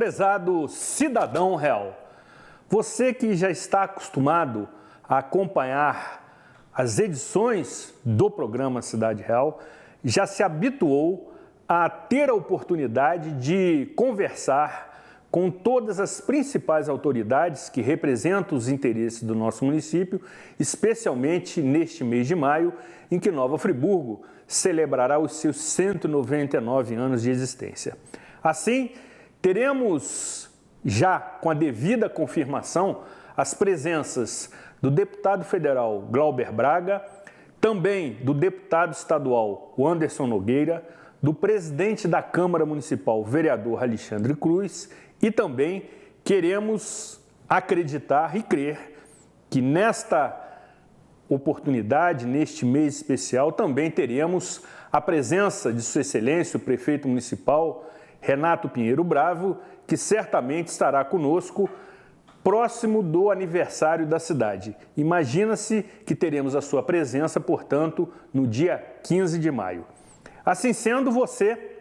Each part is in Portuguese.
Prezado cidadão real, você que já está acostumado a acompanhar as edições do programa Cidade Real, já se habituou a ter a oportunidade de conversar com todas as principais autoridades que representam os interesses do nosso município, especialmente neste mês de maio, em que Nova Friburgo celebrará os seus 199 anos de existência. Assim, teremos já com a devida confirmação as presenças do deputado federal Glauber Braga, também do deputado estadual Anderson Nogueira, do presidente da Câmara Municipal, vereador Alexandre Cruz, e também queremos acreditar e crer que nesta oportunidade, neste mês especial, também teremos a presença de Sua Excelência, o prefeito municipal, Renato Pinheiro Bravo, que certamente estará conosco próximo do aniversário da cidade. Imagina-se que teremos a sua presença, portanto, no dia 15 de maio. Assim sendo, você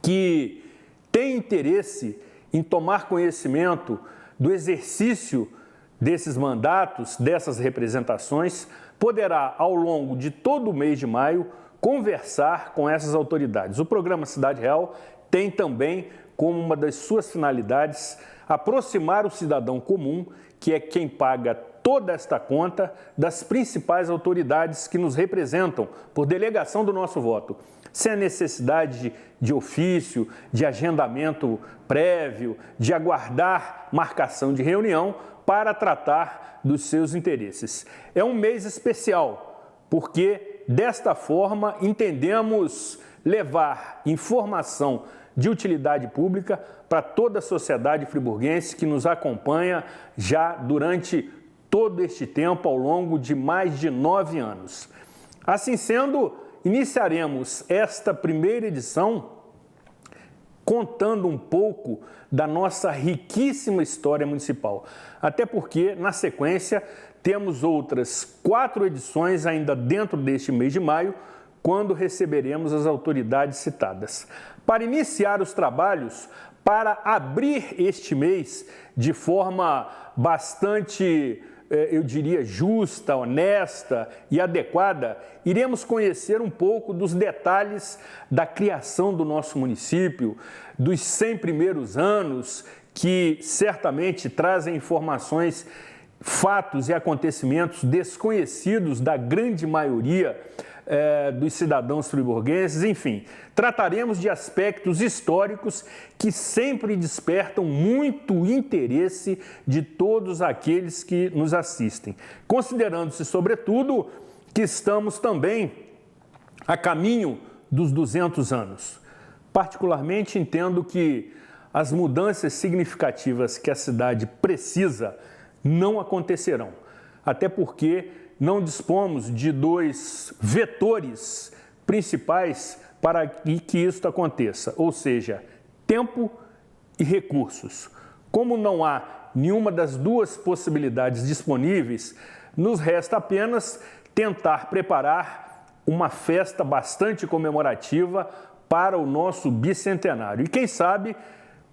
que tem interesse em tomar conhecimento do exercício desses mandatos, dessas representações, poderá, ao longo de todo o mês de maio, conversar com essas autoridades. O programa Cidade Real tem também como uma das suas finalidades aproximar o cidadão comum, que é quem paga toda esta conta, das principais autoridades que nos representam por delegação do nosso voto, sem a necessidade de ofício, de agendamento prévio, de aguardar marcação de reunião para tratar dos seus interesses. É um mês especial, porque desta forma entendemos levar informação de utilidade pública para toda a sociedade friburguense que nos acompanha já durante todo este tempo, ao longo de mais de 9 anos. Assim sendo, iniciaremos esta primeira edição contando um pouco da nossa riquíssima história municipal. Até porque, na sequência, temos outras 4 edições ainda dentro deste mês de maio, quando receberemos as autoridades citadas. Para iniciar os trabalhos, para abrir este mês de forma bastante, eu diria, justa, honesta e adequada, iremos conhecer um pouco dos detalhes da criação do nosso município, dos 100 primeiros anos, que certamente trazem informações, fatos e acontecimentos desconhecidos da grande maioria dos cidadãos friburguenses. Enfim, trataremos de aspectos históricos que sempre despertam muito interesse de todos aqueles que nos assistem, considerando-se, sobretudo, que estamos também a caminho dos 200 anos. Particularmente, entendo que as mudanças significativas que a cidade precisa não acontecerão, até porque não dispomos de 2 vetores principais para que isso aconteça, ou seja, tempo e recursos. Como não há nenhuma das 2 possibilidades disponíveis, nos resta apenas tentar preparar uma festa bastante comemorativa para o nosso bicentenário. E quem sabe,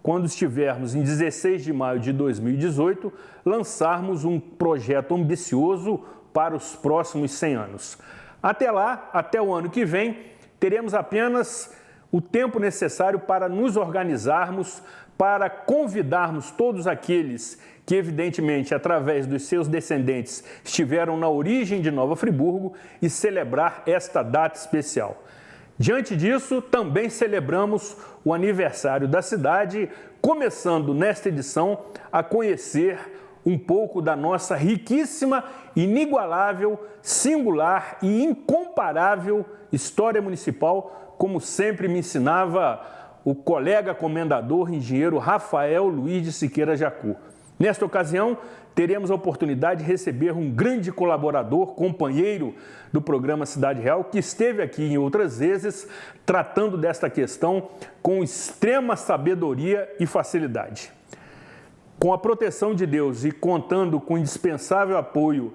quando estivermos em 16 de maio de 2018, lançarmos um projeto ambicioso para os próximos 100 anos. Até lá, até o ano que vem, teremos apenas o tempo necessário para nos organizarmos, para convidarmos todos aqueles que, evidentemente, através dos seus descendentes, estiveram na origem de Nova Friburgo e celebrar esta data especial. Diante disso, também celebramos o aniversário da cidade, começando nesta edição a conhecer um pouco da nossa riquíssima, inigualável, singular e incomparável história municipal, como sempre me ensinava o colega comendador, engenheiro Rafael Luiz de Siqueira Jacu. Nesta ocasião, teremos a oportunidade de receber um grande colaborador, companheiro do programa Cidade Real, que esteve aqui em outras vezes, tratando desta questão com extrema sabedoria e facilidade. Com a proteção de Deus e contando com o indispensável apoio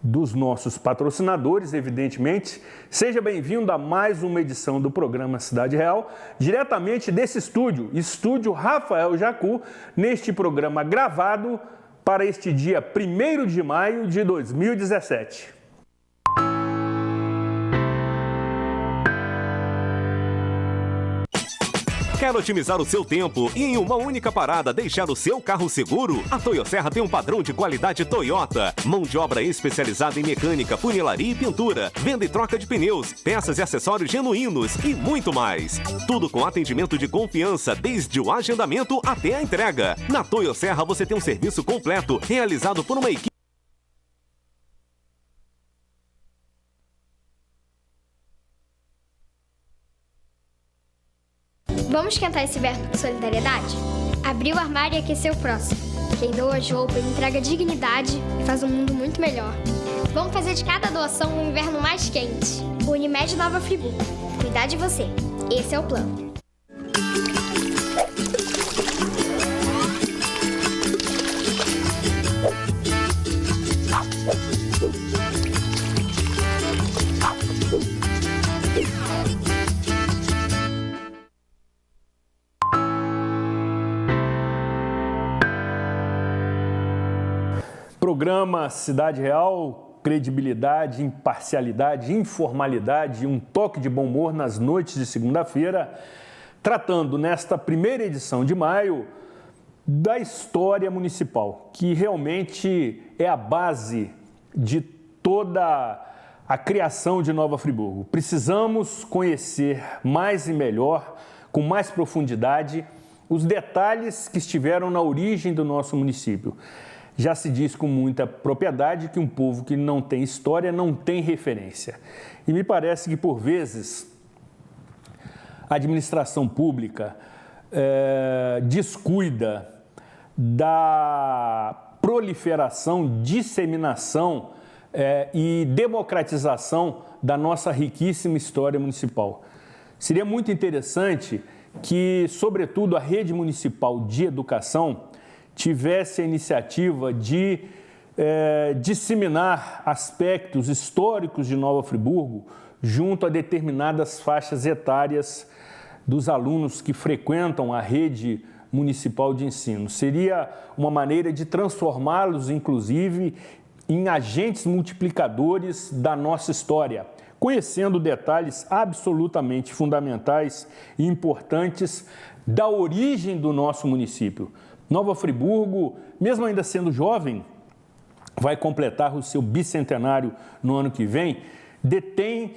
dos nossos patrocinadores, evidentemente. Seja bem-vindo a mais uma edição do programa Cidade Real, diretamente desse estúdio Rafael Jacu, neste programa gravado para este dia 1º de maio de 2017. Quer otimizar o seu tempo e em uma única parada deixar o seu carro seguro? A Toyosserra tem um padrão de qualidade Toyota. Mão de obra especializada em mecânica, funilaria e pintura. Venda e troca de pneus, peças e acessórios genuínos e muito mais. Tudo com atendimento de confiança, desde o agendamento até a entrega. Na Toyosserra você tem um serviço completo, realizado por uma equipe. Vamos cantar esse verbo de solidariedade? Abrir o armário e aquecer o próximo. Quem doa as roupas entrega dignidade e faz um mundo muito melhor. Vamos fazer de cada doação um inverno mais quente. Unimed Nova Friburgo. Cuidar de você. Esse é o plano. Programa Cidade Real, credibilidade, imparcialidade, informalidade e um toque de bom humor nas noites de segunda-feira, tratando nesta primeira edição de maio da história municipal, que realmente é a base de toda a criação de Nova Friburgo. Precisamos conhecer mais e melhor, com mais profundidade, os detalhes que estiveram na origem do nosso município. Já se diz com muita propriedade que um povo que não tem história não tem referência. E me parece que, por vezes, a administração pública descuida da proliferação, disseminação e democratização da nossa riquíssima história municipal. Seria muito interessante que, sobretudo, a rede municipal de educação tivesse a iniciativa de disseminar aspectos históricos de Nova Friburgo junto a determinadas faixas etárias dos alunos que frequentam a rede municipal de ensino. Seria uma maneira de transformá-los, inclusive, em agentes multiplicadores da nossa história, conhecendo detalhes absolutamente fundamentais e importantes da origem do nosso município. Nova Friburgo, mesmo ainda sendo jovem, vai completar o seu bicentenário no ano que vem, detém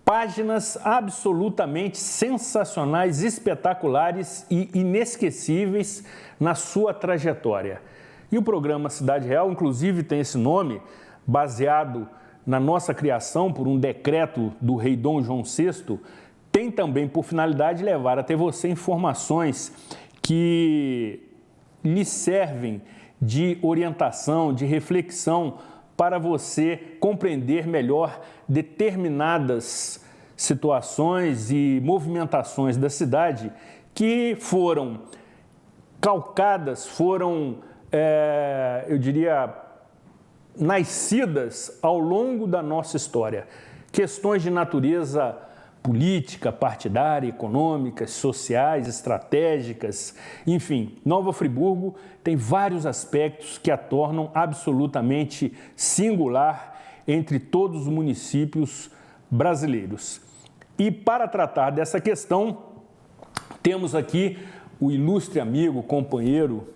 páginas absolutamente sensacionais, espetaculares e inesquecíveis na sua trajetória. E o programa Cidade Real, inclusive, tem esse nome baseado na nossa criação por um decreto do rei Dom João VI, tem também por finalidade levar até você informações que lhe servem de orientação, de reflexão para você compreender melhor determinadas situações e movimentações da cidade que foram calcadas, foram, eu diria, nascidas ao longo da nossa história. Questões de natureza política, partidária, econômicas, sociais, estratégicas, enfim, Nova Friburgo tem vários aspectos que a tornam absolutamente singular entre todos os municípios brasileiros. E para tratar dessa questão, temos aqui o ilustre amigo, companheiro,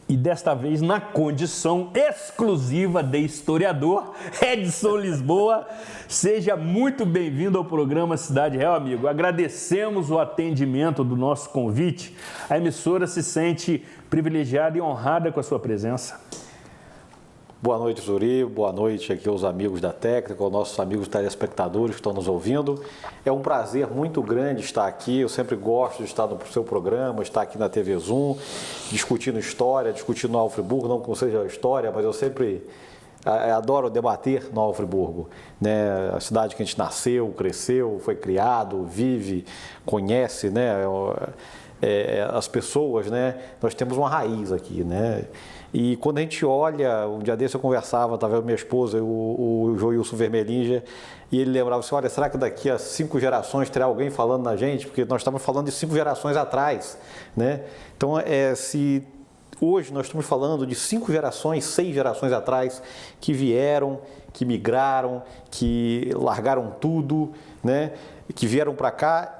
e desta vez na condição exclusiva de historiador, Edson Lisboa. Seja muito bem-vindo ao programa Cidade Real, amigo. Agradecemos o atendimento do nosso convite. A emissora se sente privilegiada e honrada com a sua presença. Boa noite, Zuri. Boa noite aqui aos amigos da técnica, aos nossos amigos telespectadores que estão nos ouvindo. É um prazer muito grande estar aqui. Eu sempre gosto de estar no seu programa, estar aqui na TV Zoom, discutindo história, discutindo Nova Friburgo, não que não seja história, mas eu sempre adoro debater Nova Friburgo, né? A cidade que a gente nasceu, cresceu, foi criado, vive, conhece, né? As pessoas, né? Nós temos uma raiz aqui, né? E quando a gente olha, um dia desse eu conversava, estava eu e minha esposa, o Joilson Vermelinja, e ele lembrava assim, olha, será que daqui a 5 gerações terá alguém falando na gente? Porque nós estamos falando de 5 gerações atrás, né? Então, se hoje nós estamos falando de 5 gerações, 6 gerações atrás, que vieram, que migraram, que largaram tudo, né? Que vieram para cá,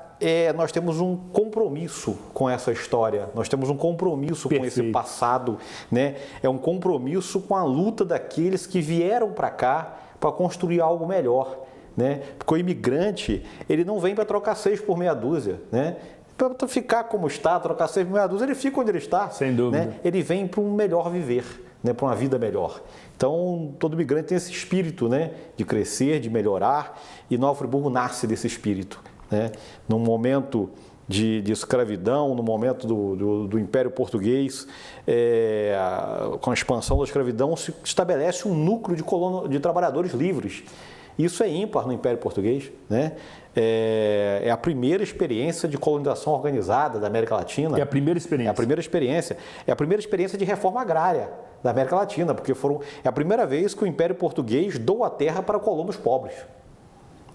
nós temos um compromisso com essa história, nós temos um compromisso com esse passado, né? É um compromisso com a luta daqueles que vieram para cá para construir algo melhor, né? Porque o imigrante, ele não vem para trocar 6 por meia dúzia, né? Para ficar como está, trocar 6 por meia dúzia, ele fica onde ele está. Sem dúvida. Né? Ele vem para um melhor viver, né? Para uma vida melhor. Então, todo imigrante tem esse espírito, né? De crescer, de melhorar, e Nova Friburgo nasce desse espírito, né? Num momento de escravidão, no momento do Império Português, com a expansão da escravidão, se estabelece um núcleo de trabalhadores livres. Isso é ímpar no Império Português, né? É a primeira experiência de colonização organizada da América Latina. É a primeira experiência. É a primeira experiência. É a primeira experiência de reforma agrária da América Latina, porque é a primeira vez que o Império Português doa a terra para colonos pobres,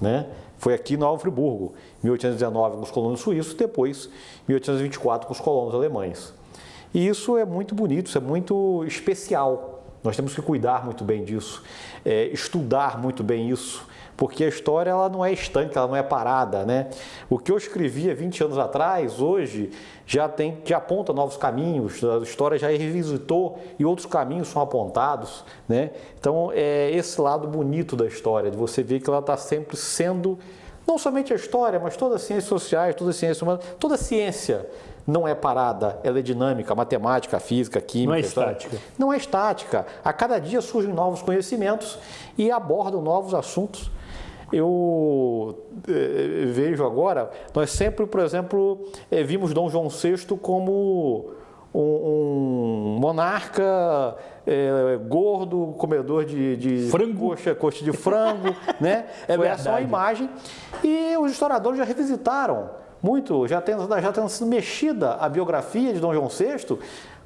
né? Foi aqui em Nova Friburgo, 1819 com os colonos suíços, depois 1824 com os colonos alemães. E isso é muito bonito, isso é muito especial. Nós temos que cuidar muito bem disso, estudar muito bem isso, porque a história ela não é estanque, ela não é parada, né? O que eu escrevi há 20 anos atrás, hoje, já aponta novos caminhos, a história já revisitou e outros caminhos são apontados, né? Então, é esse lado bonito da história, de você ver que ela está sempre sendo, não somente a história, mas todas as ciências sociais, toda a ciência humana, toda a ciência não é parada, ela é dinâmica, matemática, física, química. Não é estática. Não é estática. A cada dia surgem novos conhecimentos e abordam novos assuntos. Eu vejo agora, nós sempre, por exemplo, vimos Dom João VI como um monarca gordo, comedor de frango. coxa de frango, né? Foi essa a imagem. E os historiadores já revisitaram muito, já tendo sido mexida a biografia de Dom João VI.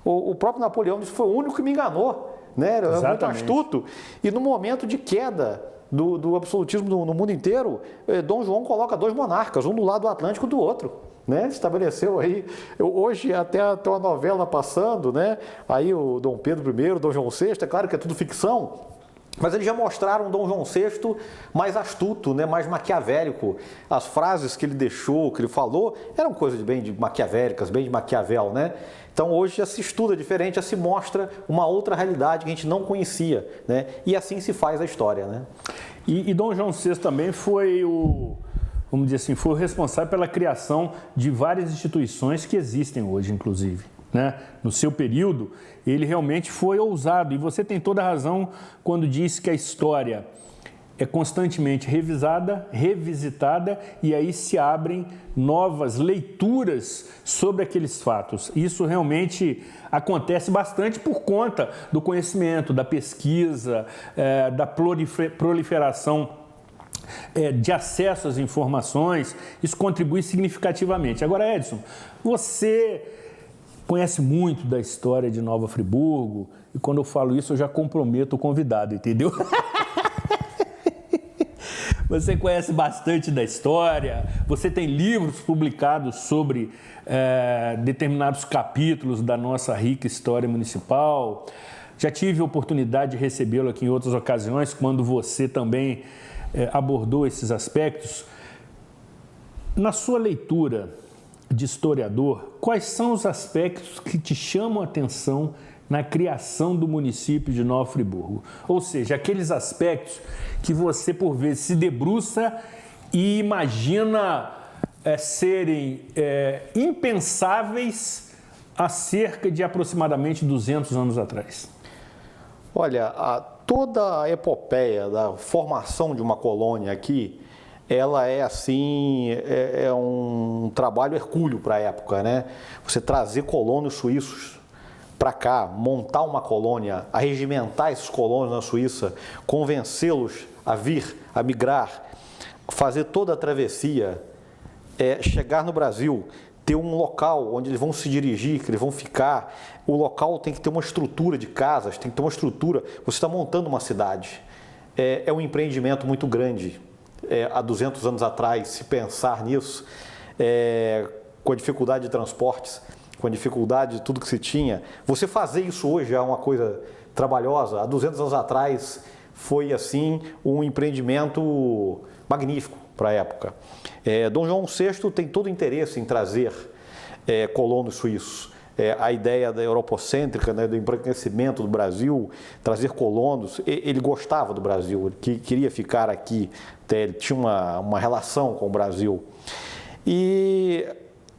O próprio Napoleão disse que foi o único que me enganou, né? Era muito astuto. E no momento de queda do absolutismo no mundo inteiro, Dom João coloca 2 monarcas, um do lado do Atlântico e do outro, né? Estabeleceu aí, hoje até tem uma novela passando, né? Aí o Dom Pedro I, Dom João VI, é claro que é tudo ficção, mas eles já mostraram Dom João VI mais astuto, né? Mais maquiavélico. As frases que ele deixou, que ele falou, eram coisas bem maquiavélicas, bem de Maquiavel, né? Então hoje já se estuda diferente, já se mostra uma outra realidade que a gente não conhecia, né? E assim se faz a história, né? E Dom João VI também foi vamos dizer assim, foi o responsável pela criação de várias instituições que existem hoje, inclusive, né? No seu período, ele realmente foi ousado, e você tem toda a razão quando diz que a história é constantemente revisada, revisitada, e aí se abrem novas leituras sobre aqueles fatos. Isso realmente acontece bastante por conta do conhecimento, da pesquisa, da proliferação de acesso às informações. Isso contribui significativamente. Agora, Edson, você conhece muito da história de Nova Friburgo, e quando eu falo isso eu já comprometo o convidado, entendeu? Você conhece bastante da história, você tem livros publicados sobre determinados capítulos da nossa rica história municipal. Já tive a oportunidade de recebê-lo aqui em outras ocasiões, quando você também abordou esses aspectos. Na sua leitura de historiador, quais são os aspectos que te chamam a atenção na criação do município de Nova Friburgo? Ou seja, aqueles aspectos que você, por vezes, se debruça e imagina serem impensáveis há cerca de aproximadamente 200 anos atrás. Olha, toda a epopeia da formação de uma colônia aqui, ela é assim, é um trabalho hercúleo para a época, né? Você trazer colonos suíços para cá, montar uma colônia, arregimentar esses colonos na Suíça, convencê-los a vir, a migrar, fazer toda a travessia, chegar no Brasil, ter um local onde eles vão se dirigir, que eles vão ficar. O local tem que ter uma estrutura de casas, tem que ter uma estrutura. Você está montando uma cidade. É um empreendimento muito grande. Há 200 anos atrás, se pensar nisso, com a dificuldade de transportes, com a dificuldade de tudo que se tinha, você fazer isso hoje é uma coisa trabalhosa. Há 200 anos atrás foi assim um empreendimento magnífico para a época. Dom João VI tem todo o interesse em trazer colonos suíços. A ideia da europocêntrica, né, do embranquecimento do Brasil, trazer colonos, ele gostava do Brasil, ele queria ficar aqui, ele tinha uma relação com o Brasil. E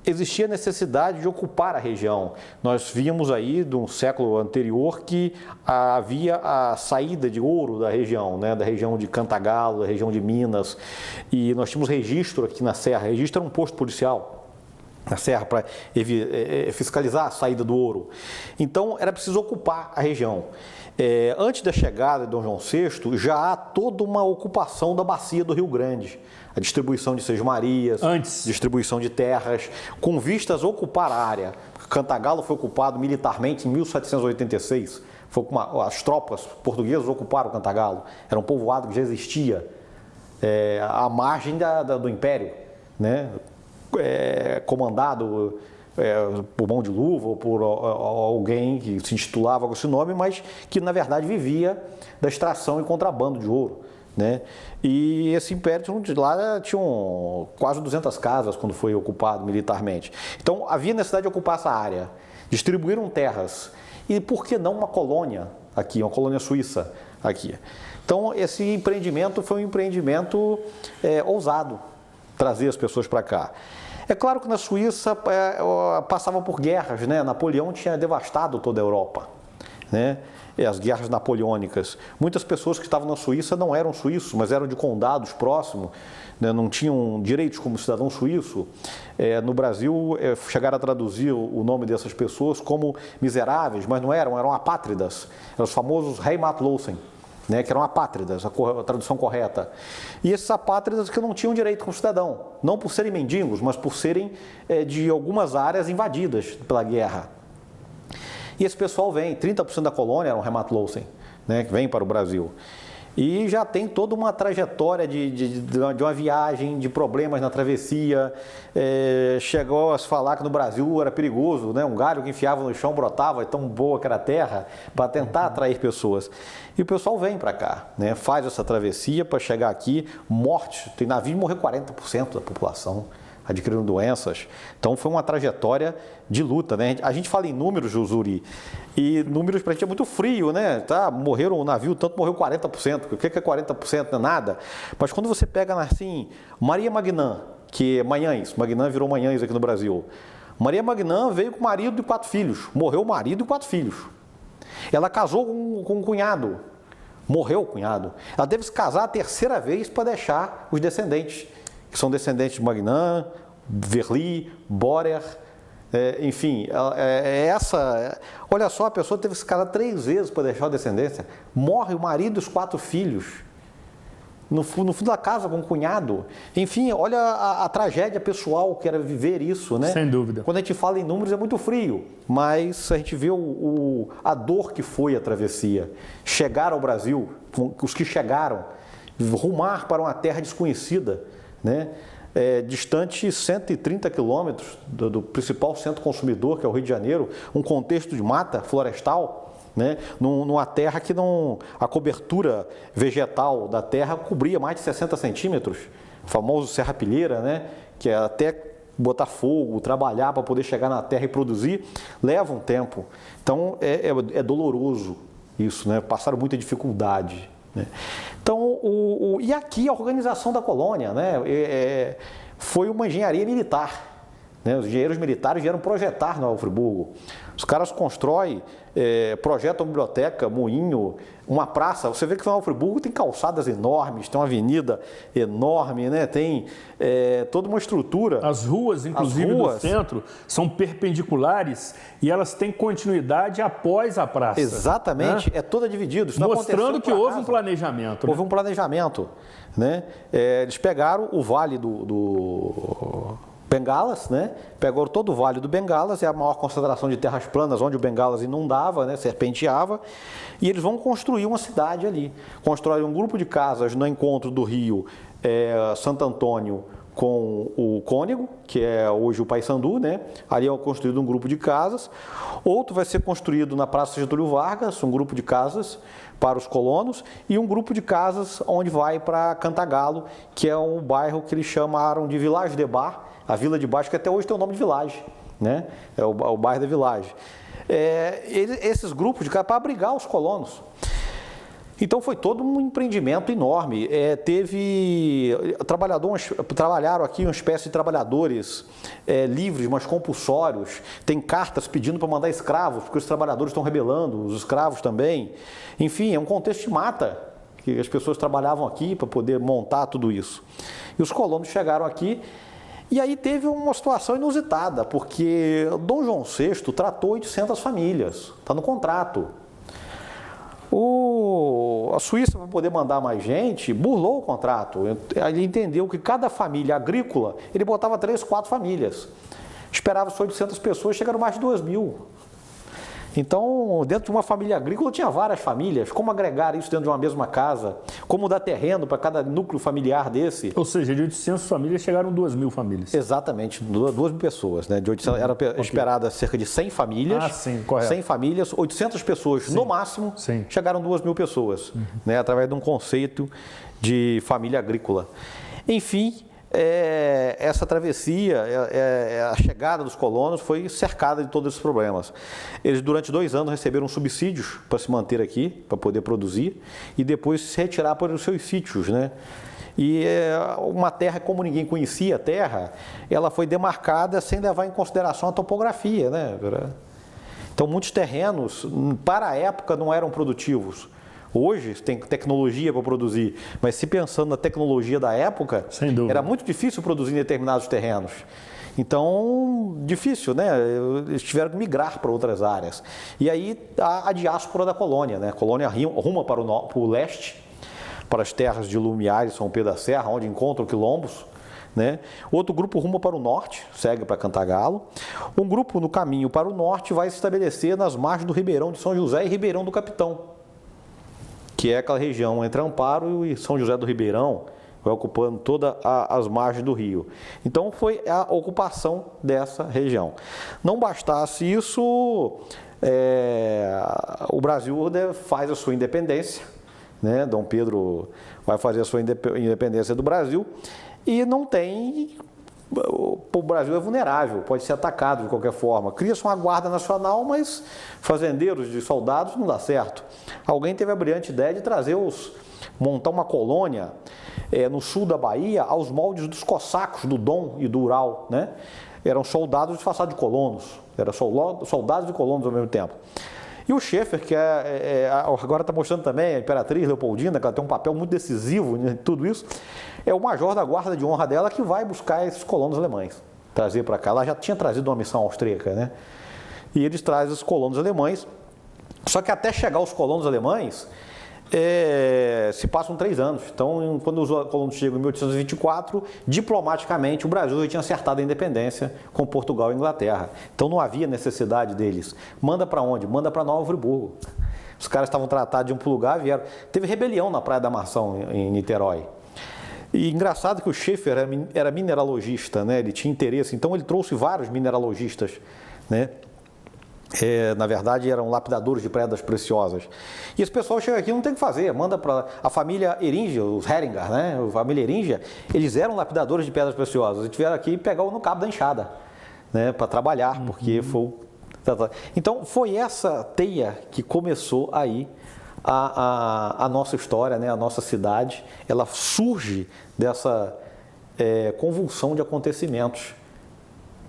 existia necessidade de ocupar a região. Nós víamos aí, de um século anterior, que havia a saída de ouro da região, né? Da região de Cantagalo, da região de Minas, e nós tínhamos registro aqui na Serra. Registro era um posto policial na Serra para fiscalizar a saída do ouro. Então, era preciso ocupar a região. Antes da chegada de Dom João VI, já há toda uma ocupação da bacia do Rio Grande. A distribuição de sesmarias, distribuição de terras, com vistas a ocupar a área. Cantagalo foi ocupado militarmente em 1786. As tropas portuguesas ocuparam Cantagalo. Era um povoado que já existia à margem do Império, né? Comandado por Mão de Luva ou por alguém que se intitulava com esse nome, mas que na verdade vivia da extração e contrabando de ouro, né? E esse império lá tinham quase 200 casas quando foi ocupado militarmente. Então havia necessidade de ocupar essa área, distribuíram terras e por que não uma colônia aqui, uma colônia suíça aqui. Então esse empreendimento foi um empreendimento ousado, trazer as pessoas para cá. É claro que na Suíça passava por guerras, né? Napoleão tinha devastado toda a Europa, né? As guerras napoleônicas. Muitas pessoas que estavam na Suíça não eram suíços, mas eram de condados próximos, né? Não tinham direitos como cidadão suíço. No Brasil, chegaram a traduzir o nome dessas pessoas como miseráveis, mas não eram apátridas. Eram os famosos Heimatlosen, né, que eram apátridas, a tradução correta. E esses apátridas que não tinham direito como cidadão, não por serem mendigos, mas por serem de algumas áreas invadidas pela guerra. E esse pessoal vem, 30% da colônia eram Heimatlosen, né, que vem para o Brasil. E já tem toda uma trajetória de uma viagem, de problemas na travessia. Chegou a se falar que no Brasil era perigoso, né? Um galho que enfiava no chão brotava, tão boa que era a terra, para tentar atrair pessoas. E o pessoal vem para cá, né? Faz essa travessia para chegar aqui, morte, tem navio, morreu 40% da população, adquirindo doenças. Então foi uma trajetória de luta, né? A gente fala em números, Jusuri, e números para a gente é muito frio, né? Tá, morreram o navio, tanto morreu 40%. O que é 40%? Não é nada. Mas quando você pega assim, Maria Magnã, que é Manhães, Magnã virou Manhães aqui no Brasil. Maria Magnã veio com o marido e 4 filhos. Morreu o marido e 4 filhos. Ela casou com um cunhado. Morreu o cunhado. Ela teve que se casar a 3ª vez para deixar os descendentes, que são descendentes de Magnã, Verli, Borer, enfim, olha só, a pessoa teve que se casar 3 vezes para deixar a descendência. Morre o marido e os 4 filhos, no fundo da casa com o cunhado. Enfim, olha a tragédia pessoal que era viver isso, né? Sem dúvida. Quando a gente fala em números é muito frio, mas a gente vê a dor que foi a travessia. Chegar ao Brasil, os que chegaram, rumar para uma terra desconhecida, né? Distante 130 quilômetros do principal centro consumidor, que é o Rio de Janeiro, um contexto de mata florestal, né? Numa terra que a cobertura vegetal da terra cobria mais de 60 centímetros, o famoso serrapilheira, né? Que é até botar fogo, trabalhar para poder chegar na terra e produzir, leva um tempo. Então é doloroso isso, né? Passaram muita dificuldade, né? Então, e aqui a organização da colônia, né? Foi uma engenharia militar, né? Os engenheiros militares vieram projetar Nova Friburgo. Os caras constroem, projetam biblioteca, moinho, uma praça. Você vê que Nova Friburgo tem calçadas enormes, tem uma avenida enorme, né? Tem toda uma estrutura. As ruas, inclusive, do centro, são perpendiculares e elas têm continuidade após a praça. Exatamente, né? É toda dividida. Isso mostrando que houve um planejamento. Houve um planejamento, né? Eles pegaram o vale do Bengalas, né? Pegaram todo o Vale do Bengalas, é a maior concentração de terras planas, onde o Bengalas inundava, né? Serpenteava, e eles vão construir uma cidade ali. Constroem um grupo de casas no encontro do rio Santo Antônio com o Cônego, que é hoje o Paissandu, né? Ali é construído um grupo de casas. Outro vai ser construído na Praça Getúlio Vargas, um grupo de casas para os colonos, e um grupo de casas onde vai para Cantagalo, que é um bairro que eles chamaram de Village de Bar, a Vila de Baixo, que até hoje tem o nome de Village, né? É o bairro da Village. Esses grupos de casas para abrigar os colonos. Então foi todo um empreendimento enorme. Trabalharam aqui uma espécie de trabalhadores livres, mas compulsórios. Tem cartas pedindo para mandar escravos, porque os trabalhadores estão rebelando, os escravos também. Enfim, é um contexto de mata, que as pessoas trabalhavam aqui para poder montar tudo isso. E os colonos chegaram aqui, e aí teve uma situação inusitada, porque Dom João VI tratou 800 famílias, está no contrato. A Suíça, para poder mandar mais gente, burlou o contrato. Ele entendeu que cada família agrícola, ele botava 3, 4 famílias. Esperava-se 800 pessoas, chegaram mais de 2.000. Então, dentro de uma família agrícola, tinha várias famílias. Como agregar isso dentro de uma mesma casa? Como dar terreno para cada núcleo familiar desse? Ou seja, de 800 famílias, chegaram 2.000 famílias. Exatamente, 2.000 pessoas. Né? De 800, era esperada cerca de 100 famílias. Ah, sim, correto. 100 famílias, 800 pessoas no máximo, chegaram 2.000 pessoas. Né? Através de um conceito de família agrícola. Enfim, essa travessia, a chegada dos colonos foi cercada de todos esses problemas. Eles durante 2 anos receberam subsídios para se manter aqui, para poder produzir, e depois se retirar para os seus sítios, né? E uma terra, como ninguém conhecia a terra, ela foi demarcada sem levar em consideração a topografia, né? Então muitos terrenos, para a época, não eram produtivos. Hoje tem tecnologia para produzir, mas se pensando na tecnologia da época, era muito difícil produzir em determinados terrenos. Então, difícil, né? Eles tiveram que migrar para outras áreas. E aí a diáspora da colônia, né? A colônia ruma para o leste, para as terras de Lumiar e São Pedro da Serra, onde encontram quilombos. Né? Outro grupo ruma para o norte, segue para Cantagalo. Um grupo no caminho para o norte vai se estabelecer nas margens do Ribeirão de São José e Ribeirão do Capitão, que é aquela região entre Amparo e São José do Ribeirão, vai ocupando todas as margens do rio. Então foi a ocupação dessa região. Não bastasse isso, o Brasil faz a sua independência, né? Dom Pedro vai fazer a sua independência do Brasil e não tem... O Brasil é vulnerável, pode ser atacado de qualquer forma. Cria-se uma guarda nacional, mas fazendeiros de soldados não dá certo. Alguém teve a brilhante ideia de montar uma colônia no sul da Bahia aos moldes dos cossacos do Dom e do Ural, né? Eram soldados disfarçados de colonos, eram soldados e colonos ao mesmo tempo. E o Schaeffer, que agora está mostrando também a Imperatriz Leopoldina, que ela tem um papel muito decisivo em tudo isso, é o major da guarda de honra dela que vai buscar esses colonos alemães, trazer para cá. Ela já tinha trazido uma missão austríaca, né? E eles trazem os colonos alemães, só que até chegar os colonos alemães, se passam 3 anos. Então, quando os colonos chegam em 1824, diplomaticamente o Brasil já tinha acertado a independência com Portugal e Inglaterra. Então não havia necessidade deles. Manda para onde? Manda para Nova Friburgo. Os caras estavam tratados de um lugar, vieram. Teve rebelião na Praia da Marção, em Niterói. E engraçado que o Schaeffer era mineralogista, né? Ele tinha interesse, então ele trouxe vários mineralogistas, né? Na verdade eram lapidadores de pedras preciosas. E esse pessoal chega aqui e não tem o que fazer, manda para a família Eringia, os Heringer, né? A família Eringia, eles eram lapidadores de pedras preciosas e tiveram aqui pegar no cabo da enxada, né? Para trabalhar, porque foi... Então foi essa teia que começou aí a nossa história, né? A nossa cidade, ela surge dessa convulsão de acontecimentos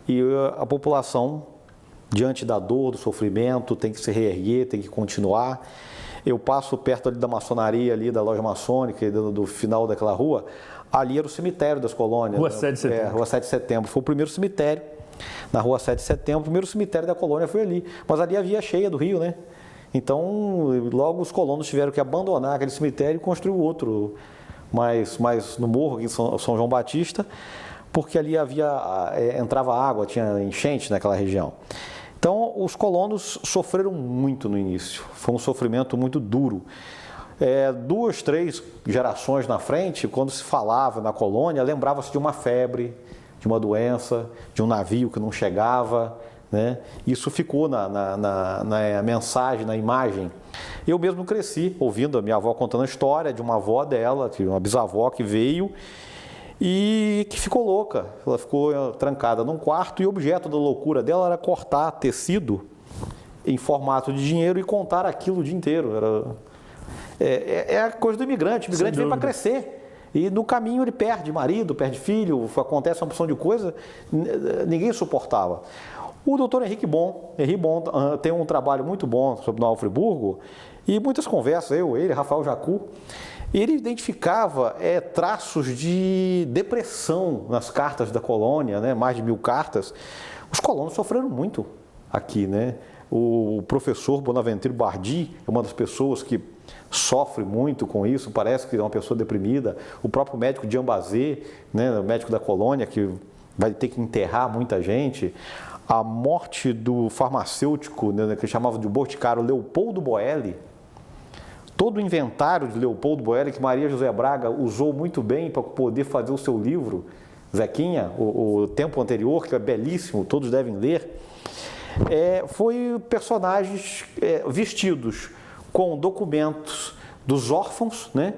E a população, diante da dor, do sofrimento, tem que se reerguer, tem que continuar. Eu passo perto ali da maçonaria, ali da loja maçônica, do final daquela rua, ali era o cemitério das colônias. Rua 7 de Setembro. Rua 7 de Setembro. Foi o primeiro cemitério. Na Rua 7 de Setembro, o primeiro cemitério da colônia foi ali. Mas ali havia cheia do Rio, né? Então, logo os colonos tiveram que abandonar aquele cemitério e construir outro, mais no morro, aqui em São João Batista, porque ali entrava água, tinha enchente naquela região. Então, os colonos sofreram muito no início. Foi um sofrimento muito duro. 2, 3 gerações na frente, quando se falava na colônia, lembrava-se de uma febre, de uma doença, de um navio que não chegava, né? Isso ficou na mensagem, na imagem. Eu mesmo cresci ouvindo a minha avó contando a história de uma avó dela, de uma bisavó que veio e que ficou louca. Ela ficou trancada num quarto e o objeto da loucura dela era cortar tecido em formato de dinheiro e contar aquilo o dia inteiro. É a coisa do imigrante. O imigrante vem para crescer. E no caminho ele perde marido, perde filho, acontece uma porção de coisa, ninguém suportava. O doutor Henri Bon tem um trabalho muito bom sobre Nova Friburgo e muitas conversas, ele, Rafael Jacu, ele identificava traços de depressão nas cartas da colônia, né, mais de 1000 cartas. Os colonos sofreram muito aqui, né? O professor Bonaventure Bardi é uma das pessoas que sofre muito com isso, parece que é uma pessoa deprimida. O próprio médico Jean Bazet, né, o médico da colônia, que vai ter que enterrar muita gente. A morte do farmacêutico, né, que chamava de boticário Leopoldo Boelli. Todo o inventário de Leopoldo Boelli, que Maria José Braga usou muito bem para poder fazer o seu livro, Zequinha, o Tempo Anterior, que é belíssimo, todos devem ler. Foi personagens vestidos com documentos dos órfãos, né?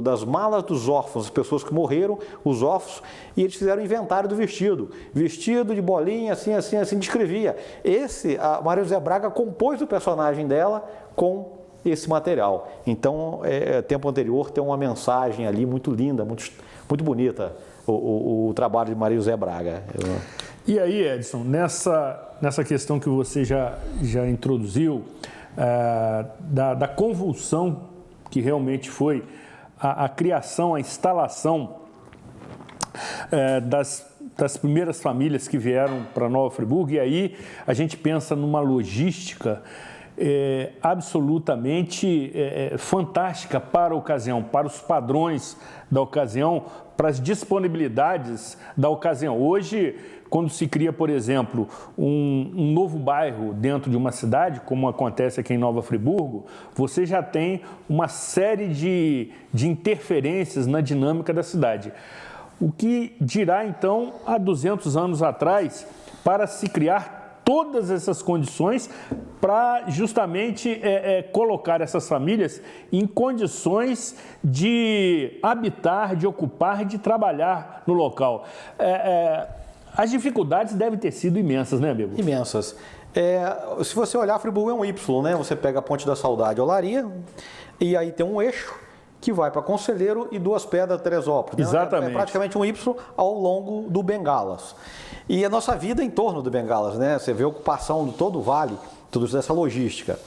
Das malas dos órfãos, as pessoas que morreram, os órfãos, e eles fizeram o inventário do vestido. Vestido de bolinha, assim, descrevia. A Maria José Braga compôs o personagem dela com esse material. Então, Tempo Anterior tem uma mensagem ali muito linda, muito bonita, o trabalho de Maria José Braga. E aí, Edson, nessa questão que você já introduziu, da convulsão que realmente foi a criação, a instalação das primeiras famílias que vieram para Nova Friburgo, e aí a gente pensa numa logística absolutamente fantástica para a ocasião, para os padrões da ocasião, para as disponibilidades da ocasião. Hoje, quando se cria, por exemplo, um novo bairro dentro de uma cidade, como acontece aqui em Nova Friburgo, você já tem uma série de interferências na dinâmica da cidade. O que dirá, então, há 200 anos atrás, para se criar todas essas condições para justamente colocar essas famílias em condições de habitar, de ocupar, de trabalhar no local. As dificuldades devem ter sido imensas, né, amigo? Imensas. Se você olhar, Friburgo é um Y, né? Você pega a Ponte da Saudade, Olaria, e aí tem um eixo que vai para Conselheiro e Duas Pedras, Teresópolis. Exatamente. É praticamente um Y ao longo do Bengalas. E a nossa vida em torno do Bengalas, né? Você vê a ocupação de todo o vale, toda essa logística.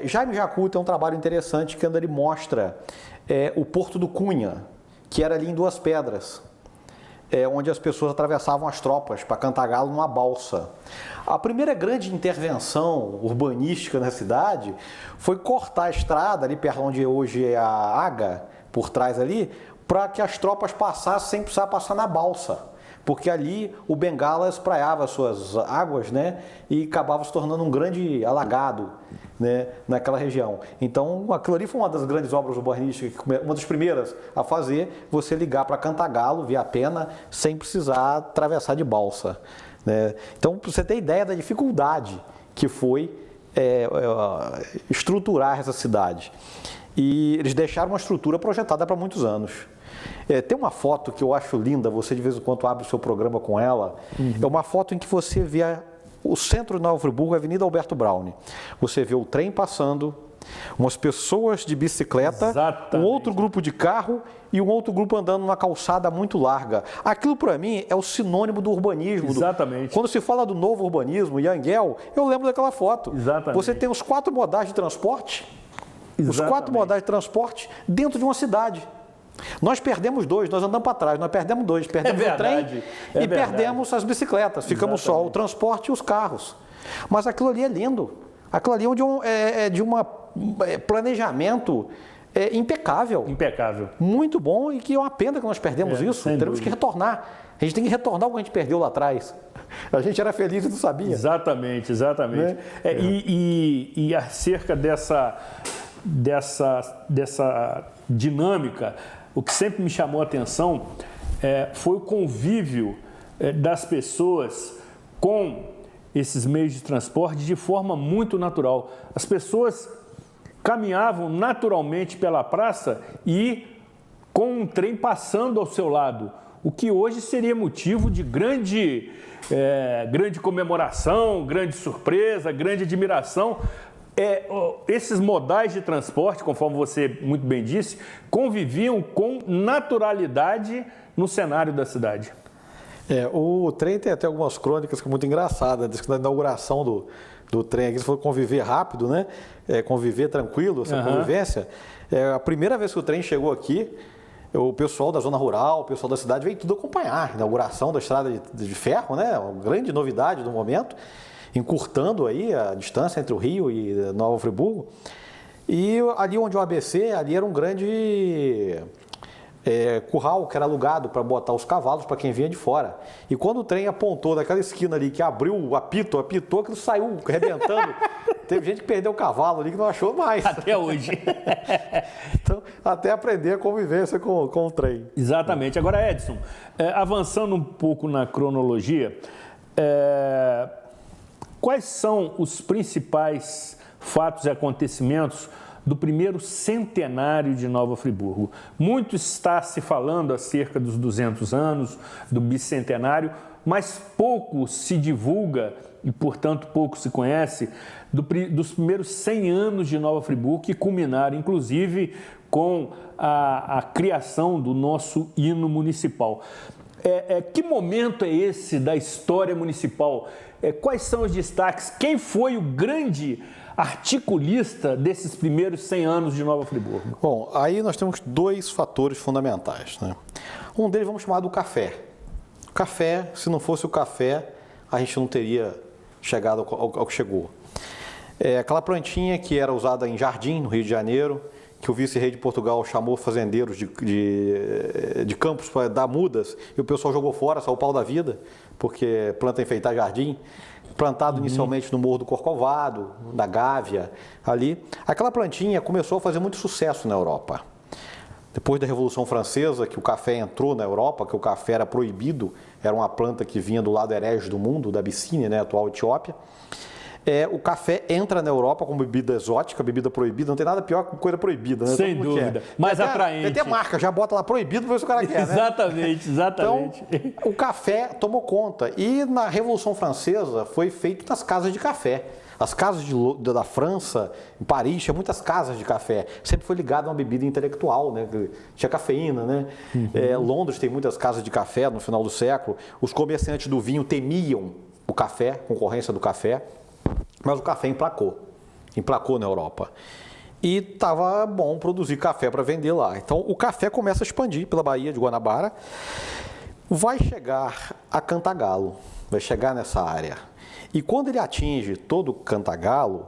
Jaime Jacu tem um trabalho interessante que ele mostra o Porto do Cunha, que era ali em Duas Pedras, onde as pessoas atravessavam as tropas para Cantagalo numa balsa. A primeira grande intervenção urbanística na cidade foi cortar a estrada ali perto onde hoje é a Aga, por trás ali, para que as tropas passassem sem precisar passar na balsa. Porque ali o Bengala espraiava as suas águas, né, e acabava se tornando um grande alagado, né, naquela região. Então, aquilo ali foi uma das grandes obras urbanísticas, uma das primeiras a fazer, você ligar para Cantagalo, via Pena, sem precisar atravessar de balsa, né. Então, para você ter ideia da dificuldade que foi estruturar essa cidade. E eles deixaram uma estrutura projetada para muitos anos. Tem uma foto que eu acho linda, você de vez em quando abre o seu programa com ela. É uma foto em que você vê o centro de Nova Friburgo, a Avenida Alberto Braune. Você vê o trem passando Umas pessoas de bicicleta, Exatamente. um outro grupo de carro e um outro grupo andando numa calçada muito larga. Aquilo, para mim, é o sinônimo do urbanismo. Exatamente. Quando se fala do novo urbanismo, Yangel, eu lembro daquela foto. Exatamente. Você tem os 4 modais de transporte, Exatamente. os 4 modais de transporte dentro de uma cidade. Nós perdemos 2, nós andamos para trás, nós perdemos 2, perdemos o trem e perdemos as bicicletas. Ficamos só o transporte e os carros. Mas aquilo ali é lindo. Aquilo ali é de um planejamento impecável. Impecável. Muito bom e que é uma pena que nós perdemos isso. Teremos que retornar. A gente tem que retornar o que a gente perdeu lá atrás. A gente era feliz e não sabia. Exatamente, exatamente. Né? E acerca dessa dinâmica, o que sempre me chamou a atenção foi o convívio das pessoas com esses meios de transporte de forma muito natural. As pessoas caminhavam naturalmente pela praça e com um trem passando ao seu lado, o que hoje seria motivo de grande comemoração, grande surpresa, grande admiração. Esses modais de transporte, conforme você muito bem disse, conviviam com naturalidade no cenário da cidade. O trem tem até algumas crônicas que é muito engraçadas. Diz que na inauguração do trem aqui, se for conviver rápido, né? Conviver tranquilo, essa convivência. A primeira vez que o trem chegou aqui, o pessoal da zona rural, o pessoal da cidade veio tudo acompanhar. A inauguração da estrada de ferro, né? Uma grande novidade do momento, encurtando aí a distância entre o Rio e Nova Friburgo. E ali onde o ABC, ali era um grande curral que era alugado para botar os cavalos para quem vinha de fora. E quando o trem apontou daquela esquina ali, que abriu, apitou, aquilo saiu arrebentando. Teve gente que perdeu o cavalo ali que não achou mais. Até hoje. Então, até aprender a convivência com o trem. Exatamente. Agora, Edson, avançando um pouco na cronologia, quais são os principais fatos e acontecimentos do primeiro centenário de Nova Friburgo? Muito está se falando acerca dos 200 anos, do bicentenário, mas pouco se divulga e, portanto, pouco se conhece dos primeiros 100 anos de Nova Friburgo, que culminaram, inclusive, com a criação do nosso hino municipal. Que momento é esse da história municipal? Quais são os destaques? Quem foi o grande articulista desses primeiros 100 anos de Nova Friburgo? Bom, aí nós temos 2 fatores fundamentais, né? Um deles vamos chamar do café. O café, se não fosse o café, a gente não teria chegado ao que chegou. Aquela plantinha que era usada em Jardim, no Rio de Janeiro, que o vice-rei de Portugal chamou fazendeiros de campos para dar mudas, e o pessoal jogou fora, saiu o pau da vida, porque planta enfeitar jardim, plantado inicialmente no Morro do Corcovado, da Gávea, ali. Aquela plantinha começou a fazer muito sucesso na Europa. Depois da Revolução Francesa, que o café entrou na Europa, que o café era proibido, era uma planta que vinha do lado herege do mundo, da Abissínia, né, atual Etiópia. O café entra na Europa como bebida exótica, bebida proibida, não tem nada pior que coisa proibida, né? Sem dúvida, mais atraente. Tem até marca, já bota lá proibido para ver se o cara quer, né? Exatamente. Então, o café tomou conta. E na Revolução Francesa foi feito nas casas de café. As casas da França, em Paris, tinha muitas casas de café. Sempre foi ligado a uma bebida intelectual, né? Tinha cafeína, né? Londres tem muitas casas de café no final do século. Os comerciantes do vinho temiam o café, concorrência do café. Mas o café emplacou na Europa. E estava bom produzir café para vender lá. Então o café começa a expandir pela Baía de Guanabara, vai chegar a Cantagalo, vai chegar nessa área. E quando ele atinge todo Cantagalo,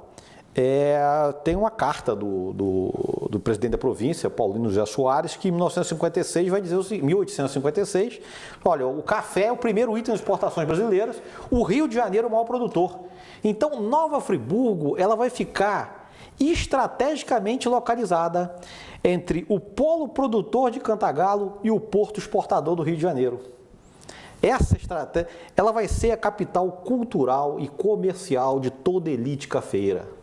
tem uma carta do presidente da província, Paulino José Soares, que em 1956 vai dizer o seguinte, 1856, olha, o café é o primeiro item das exportações brasileiras, o Rio de Janeiro é o maior produtor. Então, Nova Friburgo, ela vai ficar estrategicamente localizada entre o polo produtor de Cantagalo e o porto exportador do Rio de Janeiro. Essa estratégia, ela vai ser a capital cultural e comercial de toda a elite cafeira.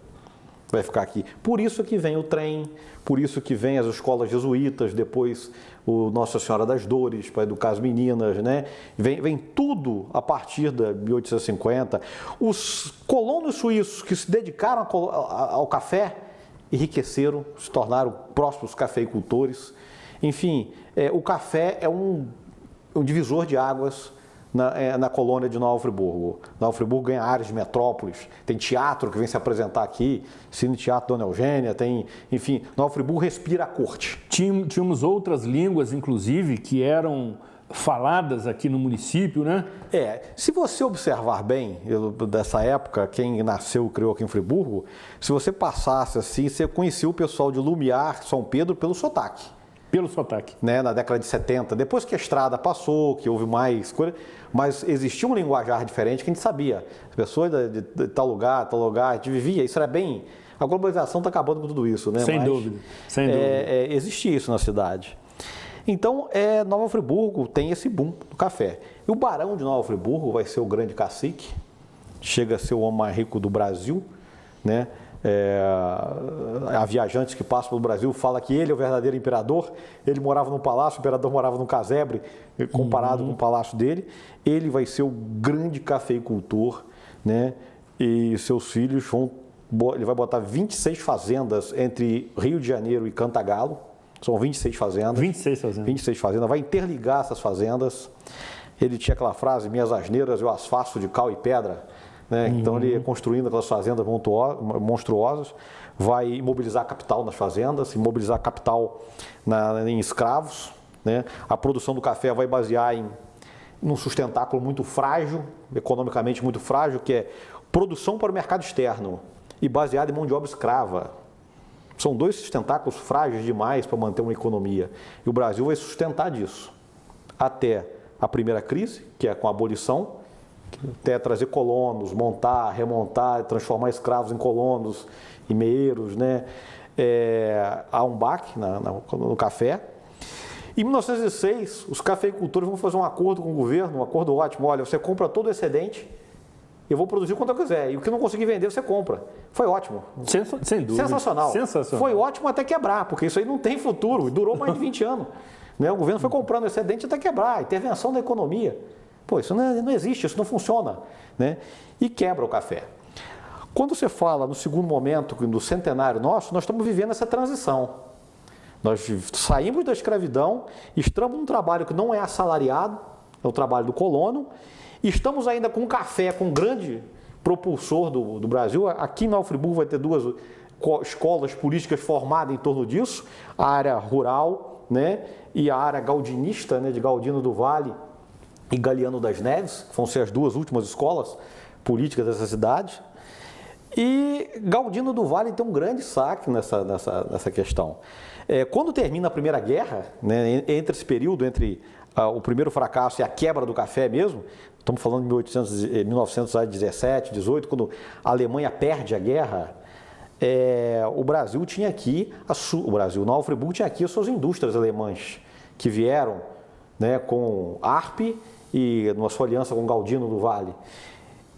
Vai ficar aqui. Por isso que vem o trem, por isso que vem as escolas jesuítas, depois o Nossa Senhora das Dores, para educar as meninas, né? Vem tudo a partir de 1850. Os colonos suíços que se dedicaram ao café, enriqueceram, se tornaram próximos cafeicultores. Enfim, o café é um divisor de águas na colônia de Nova Friburgo. Nova Friburgo ganha áreas de metrópoles, tem teatro que vem se apresentar aqui, Cine Teatro Dona Eugênia, tem, enfim, Nova Friburgo respira a corte. Tínhamos outras línguas, inclusive, que eram faladas aqui no município, né? Se você observar bem, dessa época, quem nasceu e criou aqui em Friburgo, se você passasse assim, você conhecia o pessoal de Lumiar, São Pedro, pelo sotaque. Pelo sotaque. Né, na década de 70, depois que a estrada passou, que houve mais coisa, mas existia um linguajar diferente que a gente sabia. As pessoas de tal lugar, a gente vivia, isso era bem... A globalização está acabando com tudo isso, né? Sem dúvida, sem dúvida. Existia isso na cidade. Então, Nova Friburgo tem esse boom do café. E o barão de Nova Friburgo vai ser o grande cacique, chega a ser o homem mais rico do Brasil, né? Há viajantes que passam pelo Brasil, fala que ele é o verdadeiro imperador, ele morava num palácio, o imperador morava num casebre, comparado com o palácio dele. Ele vai ser o grande cafeicultor, né? E seus filhos ele vai botar 26 fazendas entre Rio de Janeiro e Cantagalo. São 26 fazendas. 26 fazendas. 26 fazendas. Vai interligar essas fazendas. Ele tinha aquela frase, minhas asneiras eu as faço de cal e pedra. Né? Então ele construindo aquelas fazendas monstruosas, vai imobilizar capital nas fazendas, imobilizar capital em escravos. Né? A produção do café vai basear em um sustentáculo muito frágil, economicamente muito frágil, que é produção para o mercado externo e baseado em mão de obra escrava. São dois sustentáculos frágeis demais para manter uma economia. E o Brasil vai sustentar disso até a primeira crise, que é com a abolição, até trazer colonos, montar, remontar, transformar escravos em colonos e meeiros, né? Há um baque no café. Em 1906, os cafeicultores vão fazer um acordo com o governo, um acordo ótimo. Olha, você compra todo o excedente, eu vou produzir quanto eu quiser. E o que não conseguir vender, você compra. Foi ótimo. Sem dúvida. Sensacional. Foi ótimo até quebrar, porque isso aí não tem futuro. Durou mais de 20 anos. Né? O governo foi comprando excedente até quebrar. Intervenção da economia. Pô, isso não existe, isso não funciona. Né? E quebra o café. Quando você fala no segundo momento, do centenário nosso, nós estamos vivendo essa transição. Nós saímos da escravidão, estamos num trabalho que não é assalariado, é o trabalho do colono, e estamos ainda com café, com um grande propulsor do Brasil. Aqui em Nova Friburgo vai ter duas escolas políticas formadas em torno disso, a área rural, né, e a área gaudinista, né, de Galdino do Vale e Galiano das Neves, que vão ser as duas últimas escolas políticas dessa cidade. E Galdino do Vale tem um grande saque nessa questão. Quando termina a Primeira Guerra, né, entre esse período, entre o primeiro fracasso e a quebra do café mesmo, estamos falando de 1917, 18, quando a Alemanha perde a guerra, o Brasil tinha aqui, Nova Friburgo tinha aqui as suas indústrias alemãs, que vieram, né, com Arp e na sua aliança com Galdino do Vale.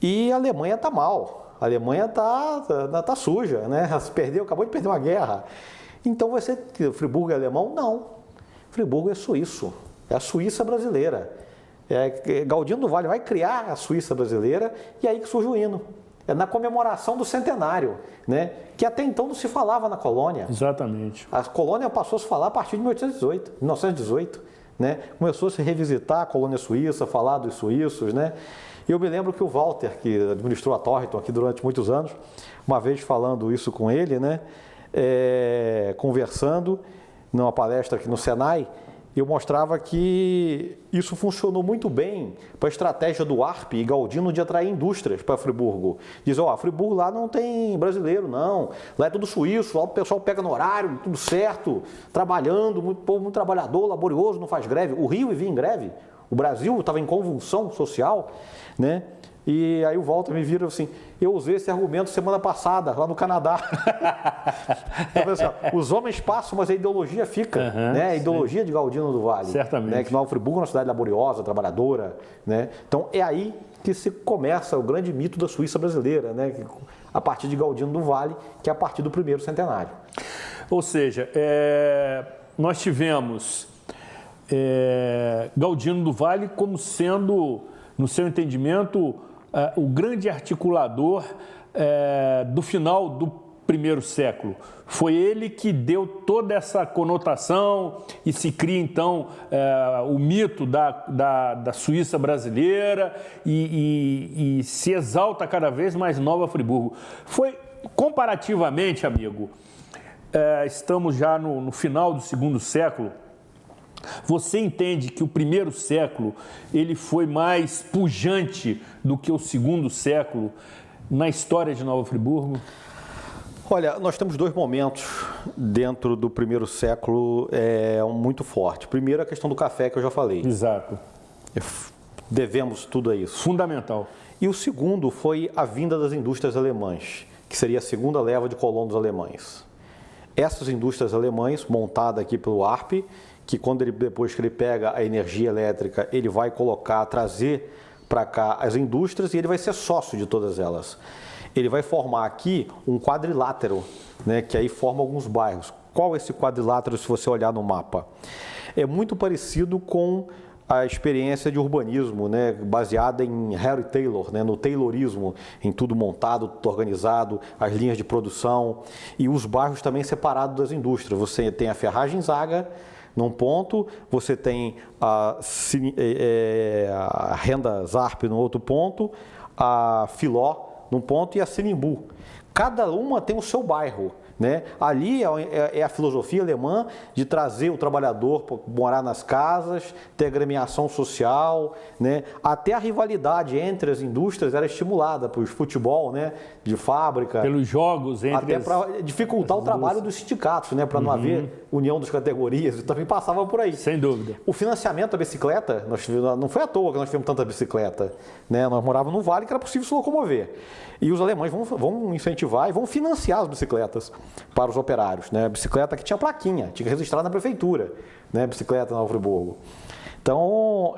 E a Alemanha está mal. A Alemanha tá suja, né? Acabou de perder uma guerra. Então vai ser que Friburgo é alemão? Não. Friburgo é suíço. É a Suíça brasileira. Galdino do Vale vai criar a Suíça brasileira e aí que surge o hino. É na comemoração do centenário, né? Que até então não se falava na colônia. Exatamente. A colônia passou a se falar a partir de 1918, né? Começou a se revisitar a colônia suíça, falar dos suíços, né? E eu me lembro que o Walter, que administrou a Torrington aqui durante muitos anos, uma vez falando isso com ele, né, conversando numa palestra aqui no Senai, eu mostrava que isso funcionou muito bem para a estratégia do Arp e Galdino de atrair indústrias para Friburgo. Diz, Friburgo lá não tem brasileiro, não. Lá é tudo suíço, lá o pessoal pega no horário, tudo certo, trabalhando, povo muito trabalhador, laborioso, não faz greve. O Rio vivia em greve. O Brasil estava em convulsão social, né? E aí o Walter me vira assim, eu usei esse argumento semana passada, lá no Canadá. Os homens passam, mas a ideologia fica, né? A ideologia de Galdino do Vale. Certamente. Né? Que Nova Friburgo é uma cidade laboriosa, trabalhadora, né? Então é aí que se começa o grande mito da Suíça brasileira, né? A partir de Galdino do Vale, que é a partir do primeiro centenário. Ou seja, nós tivemos Galdino do Vale como sendo, no seu entendimento, o grande articulador do final primeiro século. Foi ele que deu toda essa conotação e se cria, então, o mito da Suíça brasileira e se exalta cada vez mais Nova Friburgo. Foi, comparativamente, amigo, estamos já no final do segundo século, você entende que o primeiro século ele foi mais pujante do que o segundo século na história de Nova Friburgo? Olha, nós temos dois momentos dentro do primeiro século muito fortes. Primeiro, a questão do café, que eu já falei. Exato. Devemos tudo a isso. Fundamental. E o segundo foi a vinda das indústrias alemãs, que seria a segunda leva de colonos alemães. Essas indústrias alemãs, montadas aqui pelo ARP, que depois que ele pega a energia elétrica, ele vai trazer para cá as indústrias e ele vai ser sócio de todas elas. Ele vai formar aqui um quadrilátero, né, que aí forma alguns bairros. Qual é esse quadrilátero, se você olhar no mapa? É muito parecido com a experiência de urbanismo, né, baseada em Harry Taylor, né, no Taylorismo, em tudo montado, tudo organizado, as linhas de produção e os bairros também separados das indústrias. Você tem a Ferragem Zaga num ponto, você tem a Renda Zarp no outro ponto, a Filó num ponto e a Sinimbu. Cada uma tem o seu bairro, né? Ali é a filosofia alemã de trazer o trabalhador para morar nas casas, ter agremiação social, né? Até a rivalidade entre as indústrias era estimulada por futebol, né? De fábrica. Pelos jogos entre até para dificultar o trabalho dos sindicatos, né? Para não haver união das categorias, também passava por aí. Sem dúvida. O financiamento da bicicleta, não foi à toa que nós tivemos tanta bicicleta, né? Nós morávamos num vale que era possível se locomover. E os alemães vão incentivar e vão financiar as bicicletas para os operários, né? Bicicleta que tinha plaquinha, tinha que registrar na prefeitura, né? Bicicleta na Nova Friburgo. Então,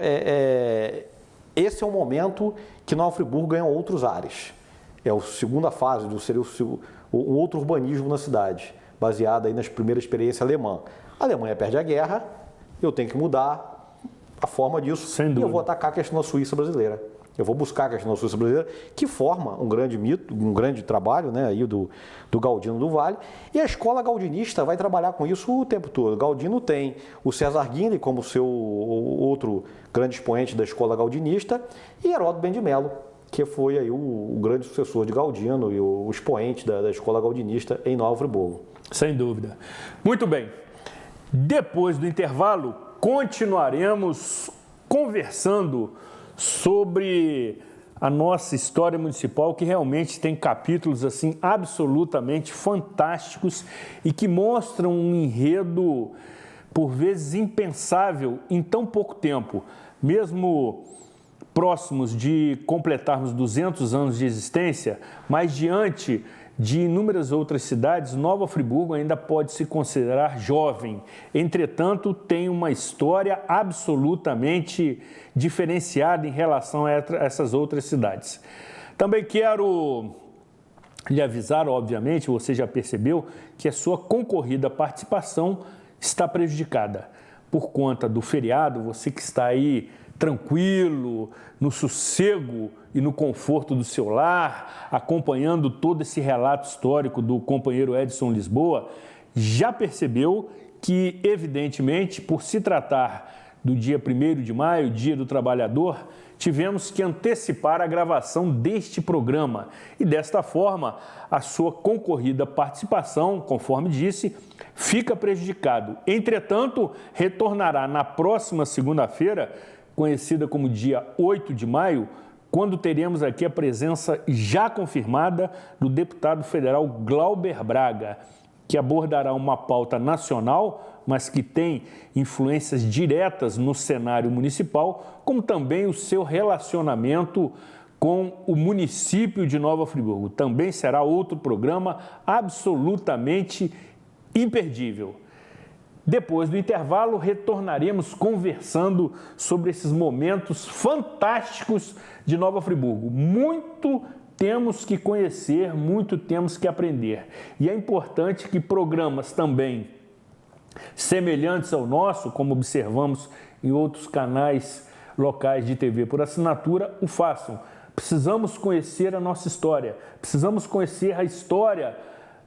esse é o momento que Nova Friburgo ganha outros ares. É a segunda fase, seria um outro urbanismo na cidade, baseado aí nas primeiras experiências alemã. A Alemanha perde a guerra, eu tenho que mudar a forma disso. Sem dúvida. E eu vou atacar a questão da Suíça brasileira. Eu vou buscar a questão da Suíça brasileira, que forma um grande mito, um grande trabalho, né, aí do Galdino do Vale. E a escola gaudinista vai trabalhar com isso o tempo todo. Galdino tem o César Guinle como seu outro grande expoente da escola gaudinista e Heródoto Ben de Mello, que foi aí o grande sucessor de Galdino e o expoente da escola gaudinista em Nova Friburgo. Sem dúvida. Muito bem. Depois do intervalo, continuaremos conversando sobre a nossa história municipal, que realmente tem capítulos assim absolutamente fantásticos e que mostram um enredo por vezes impensável em tão pouco tempo, mesmo próximos de completarmos 200 anos de existência, mas diante de inúmeras outras cidades, Nova Friburgo ainda pode se considerar jovem. Entretanto, tem uma história absolutamente diferenciada em relação a essas outras cidades. Também quero lhe avisar, obviamente, você já percebeu, que a sua concorrida participação está prejudicada. Por conta do feriado, você que está aí tranquilo, no sossego e no conforto do seu lar, acompanhando todo esse relato histórico do companheiro Edson Lisboa, já percebeu que, evidentemente, por se tratar do dia 1º de maio, Dia do Trabalhador, tivemos que antecipar a gravação deste programa e, desta forma, a sua concorrida participação, conforme disse, fica prejudicado. Entretanto, retornará na próxima segunda-feira, conhecida como dia 8 de maio, quando teremos aqui a presença já confirmada do deputado federal Glauber Braga, que abordará uma pauta nacional, mas que tem influências diretas no cenário municipal, como também o seu relacionamento com o município de Nova Friburgo. Também será outro programa absolutamente imperdível. Depois do intervalo, retornaremos conversando sobre esses momentos fantásticos de Nova Friburgo. Muito temos que conhecer, muito temos que aprender. E é importante que programas também semelhantes ao nosso, como observamos em outros canais locais de TV por assinatura, o façam. Precisamos conhecer a nossa história, precisamos conhecer a história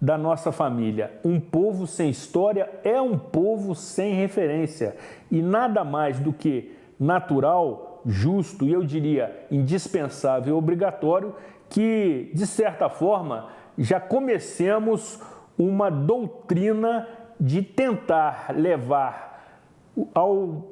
da nossa família. Um povo sem história é um povo sem referência. E nada mais do que natural, justo e eu diria indispensável e obrigatório que, de certa forma, já comecemos uma doutrina de tentar levar ao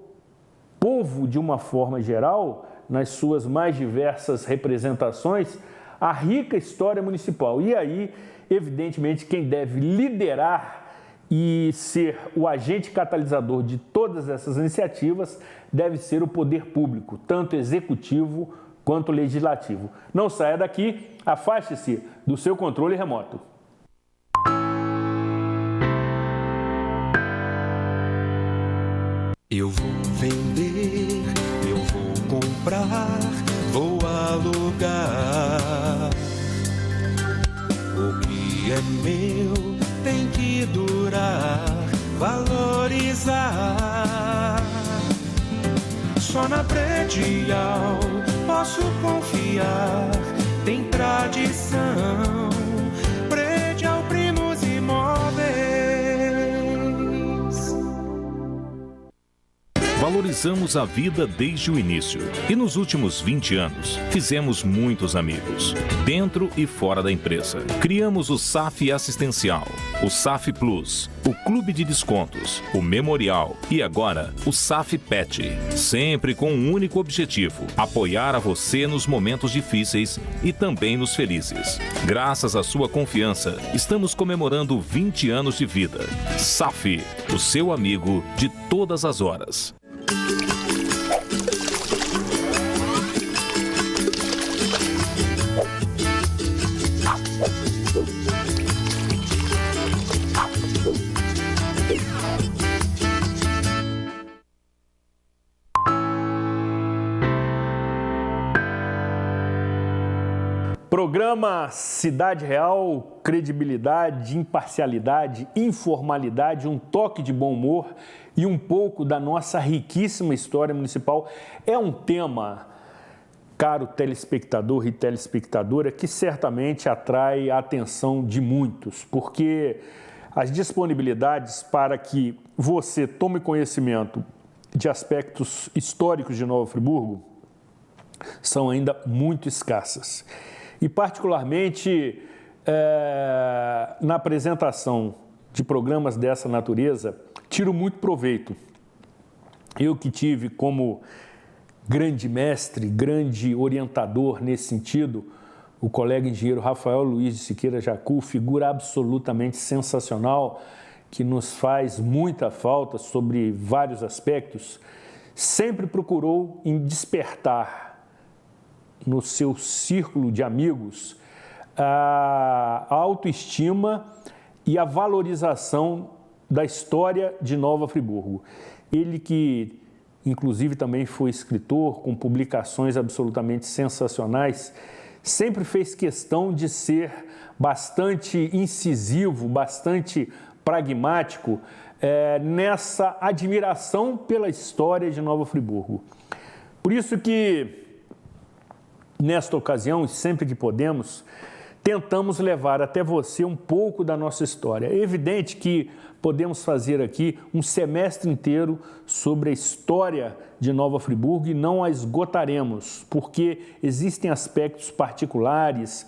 povo, de uma forma geral, nas suas mais diversas representações, a rica história municipal. E aí, evidentemente, quem deve liderar e ser o agente catalisador de todas essas iniciativas deve ser o poder público, tanto executivo quanto legislativo. Não saia daqui, afaste-se do seu controle remoto. Eu vou vender, eu vou comprar, vou alugar. O que é meu tem que durar, valorizar. Só na Predial posso confiar, tem tradição. Predial Primos Imóveis. Valorizamos a vida desde o início e nos últimos 20 anos fizemos muitos amigos, dentro e fora da empresa. Criamos o SAF Assistencial, o SAF Plus, o Clube de Descontos, o Memorial e agora o SAF Pet. Sempre com um único objetivo, apoiar a você nos momentos difíceis e também nos felizes. Graças à sua confiança, estamos comemorando 20 anos de vida. SAF, o seu amigo de todas as horas. Programa Cidade Real, credibilidade, imparcialidade, informalidade, um toque de bom humor e um pouco da nossa riquíssima história municipal. É um tema, caro telespectador e telespectadora, que certamente atrai a atenção de muitos, porque as disponibilidades para que você tome conhecimento de aspectos históricos de Nova Friburgo são ainda muito escassas. E, particularmente, na apresentação de programas dessa natureza, tiro muito proveito. Eu que tive como grande mestre, grande orientador nesse sentido, o colega engenheiro Rafael Luiz de Siqueira Jacu, figura absolutamente sensacional, que nos faz muita falta sobre vários aspectos, sempre procurou em despertar no seu círculo de amigos a autoestima e a valorização da história de Nova Friburgo. Ele que, inclusive, também foi escritor com publicações absolutamente sensacionais, sempre fez questão de ser bastante incisivo, bastante pragmático nessa admiração pela história de Nova Friburgo. Por isso que, nesta ocasião, e sempre que podemos, tentamos levar até você um pouco da nossa história. É evidente que podemos fazer aqui um semestre inteiro sobre a história de Nova Friburgo e não a esgotaremos, porque existem aspectos particulares,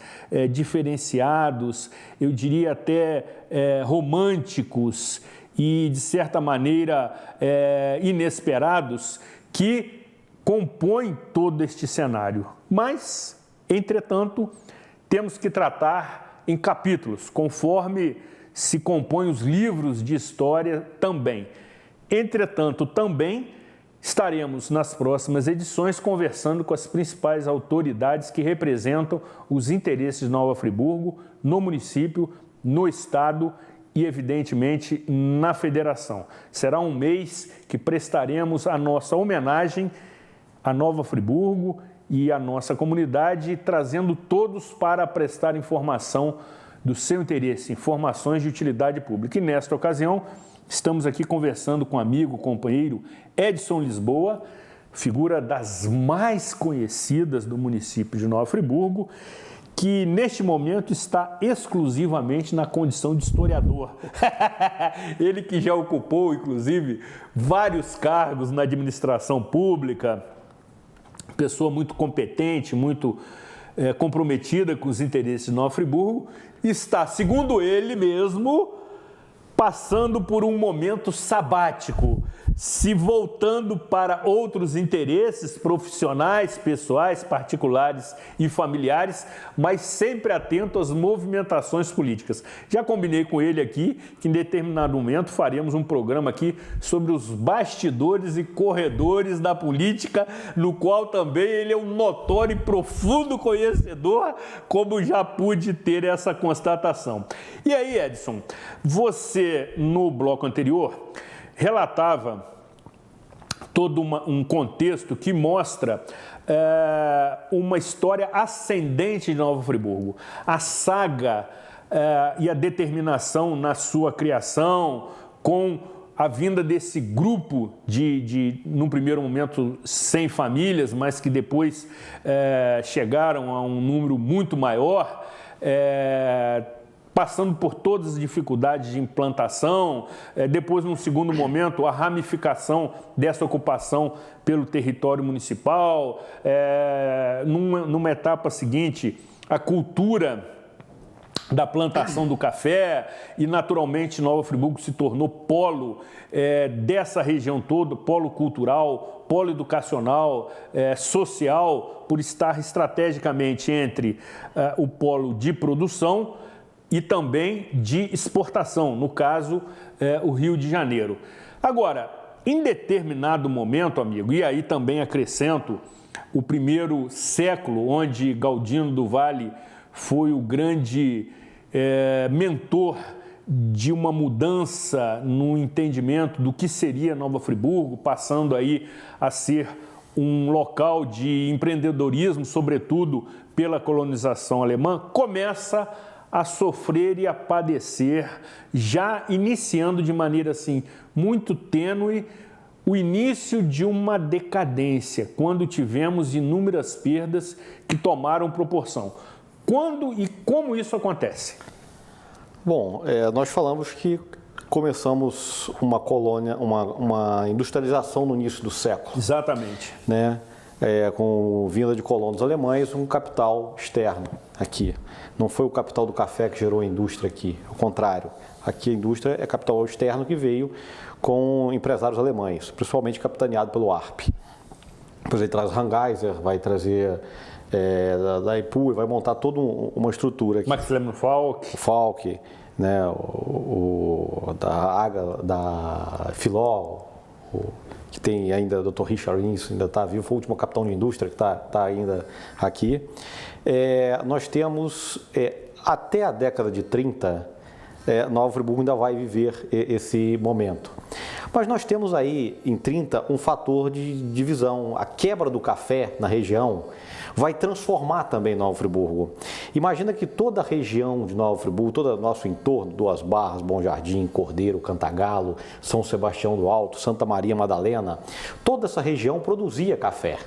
diferenciados, eu diria até românticos e, de certa maneira, inesperados, que compõem todo este cenário. Mas, entretanto, temos que tratar em capítulos, conforme se compõem os livros de história também. Entretanto, também estaremos nas próximas edições conversando com as principais autoridades que representam os interesses de Nova Friburgo no município, no estado e, evidentemente, na federação. Será um mês que prestaremos a nossa homenagem a Nova Friburgo e a nossa comunidade, trazendo todos para prestar informação do seu interesse, informações de utilidade pública. E nesta ocasião, estamos aqui conversando com o amigo, companheiro Edson Lisboa, figura das mais conhecidas do município de Nova Friburgo, que neste momento está exclusivamente na condição de historiador. Ele que já ocupou, inclusive, vários cargos na administração pública, pessoa muito competente, muito comprometida com os interesses de Nova Friburgo, está, segundo ele mesmo, passando por um momento sabático, se voltando para outros interesses profissionais, pessoais, particulares e familiares, mas sempre atento às movimentações políticas. Já combinei com ele aqui que em determinado momento faremos um programa aqui sobre os bastidores e corredores da política, no qual também ele é um notório e profundo conhecedor, como já pude ter essa constatação. E aí, Edson, você no bloco anterior relatava todo um contexto que mostra uma história ascendente de Nova Friburgo. A saga e a determinação na sua criação, com a vinda desse grupo num primeiro momento, 100 famílias, mas que depois chegaram a um número muito maior, passando por todas as dificuldades de implantação, depois, num segundo momento, a ramificação dessa ocupação pelo território municipal, numa etapa seguinte, a cultura da plantação do café e, naturalmente, Nova Friburgo se tornou polo dessa região toda, polo cultural, polo educacional, social, por estar estrategicamente entre o polo de produção e também de exportação, no caso, o Rio de Janeiro. Agora, em determinado momento, amigo, e aí também acrescento o primeiro século, onde Galdino do Valle foi o grande mentor de uma mudança no entendimento do que seria Nova Friburgo, passando aí a ser um local de empreendedorismo, sobretudo pela colonização alemã, começa a sofrer e a padecer, já iniciando de maneira assim muito tênue o início de uma decadência, quando tivemos inúmeras perdas que tomaram proporção. Quando e como isso acontece? Bom, nós falamos que começamos uma colônia, uma industrialização no início do século. Exatamente. Né? Com vinda de colonos alemães, um capital externo aqui. Não foi o capital do café que gerou a indústria aqui, ao contrário. Aqui a indústria é capital externo que veio com empresários alemães, principalmente capitaneado pelo ARP. Depois ele traz Rangeiser, vai trazer da IPU, vai montar toda uma estrutura aqui. Maximiliano Falck. O Falck, né? Da Filó, que tem ainda o Dr. Richard Rins, ainda está vivo, foi o último capitão de indústria que está ainda aqui. Nós temos, até a década de 30, Nova Friburgo ainda vai viver esse momento. Mas nós temos aí, em 30, um fator de divisão. A quebra do café na região vai transformar também Nova Friburgo. Imagina que toda a região de Nova Friburgo, todo o nosso entorno, Duas Barras, Bom Jardim, Cordeiro, Cantagalo, São Sebastião do Alto, Santa Maria Madalena, toda essa região produzia café.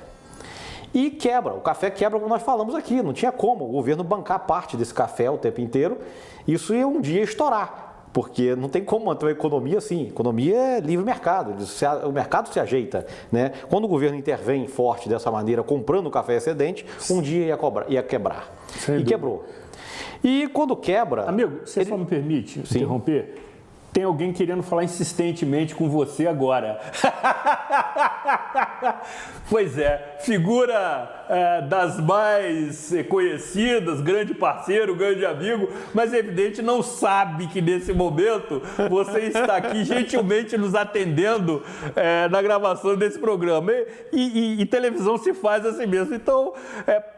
E quebra, o café quebra como nós falamos aqui, não tinha como o governo bancar parte desse café o tempo inteiro, isso ia um dia estourar. Porque não tem como manter a economia assim. Economia é livre mercado, o mercado se ajeita, né? Quando o governo intervém forte dessa maneira, comprando o café excedente, um dia ia quebrar. E quebrou. E quando quebra... Amigo, você só me permite interromper? Tem alguém querendo falar insistentemente com você agora. Pois é, figura das mais conhecidas, grande parceiro, grande amigo, mas evidente não sabe que nesse momento você está aqui gentilmente nos atendendo na gravação desse programa. E televisão se faz assim mesmo. Então,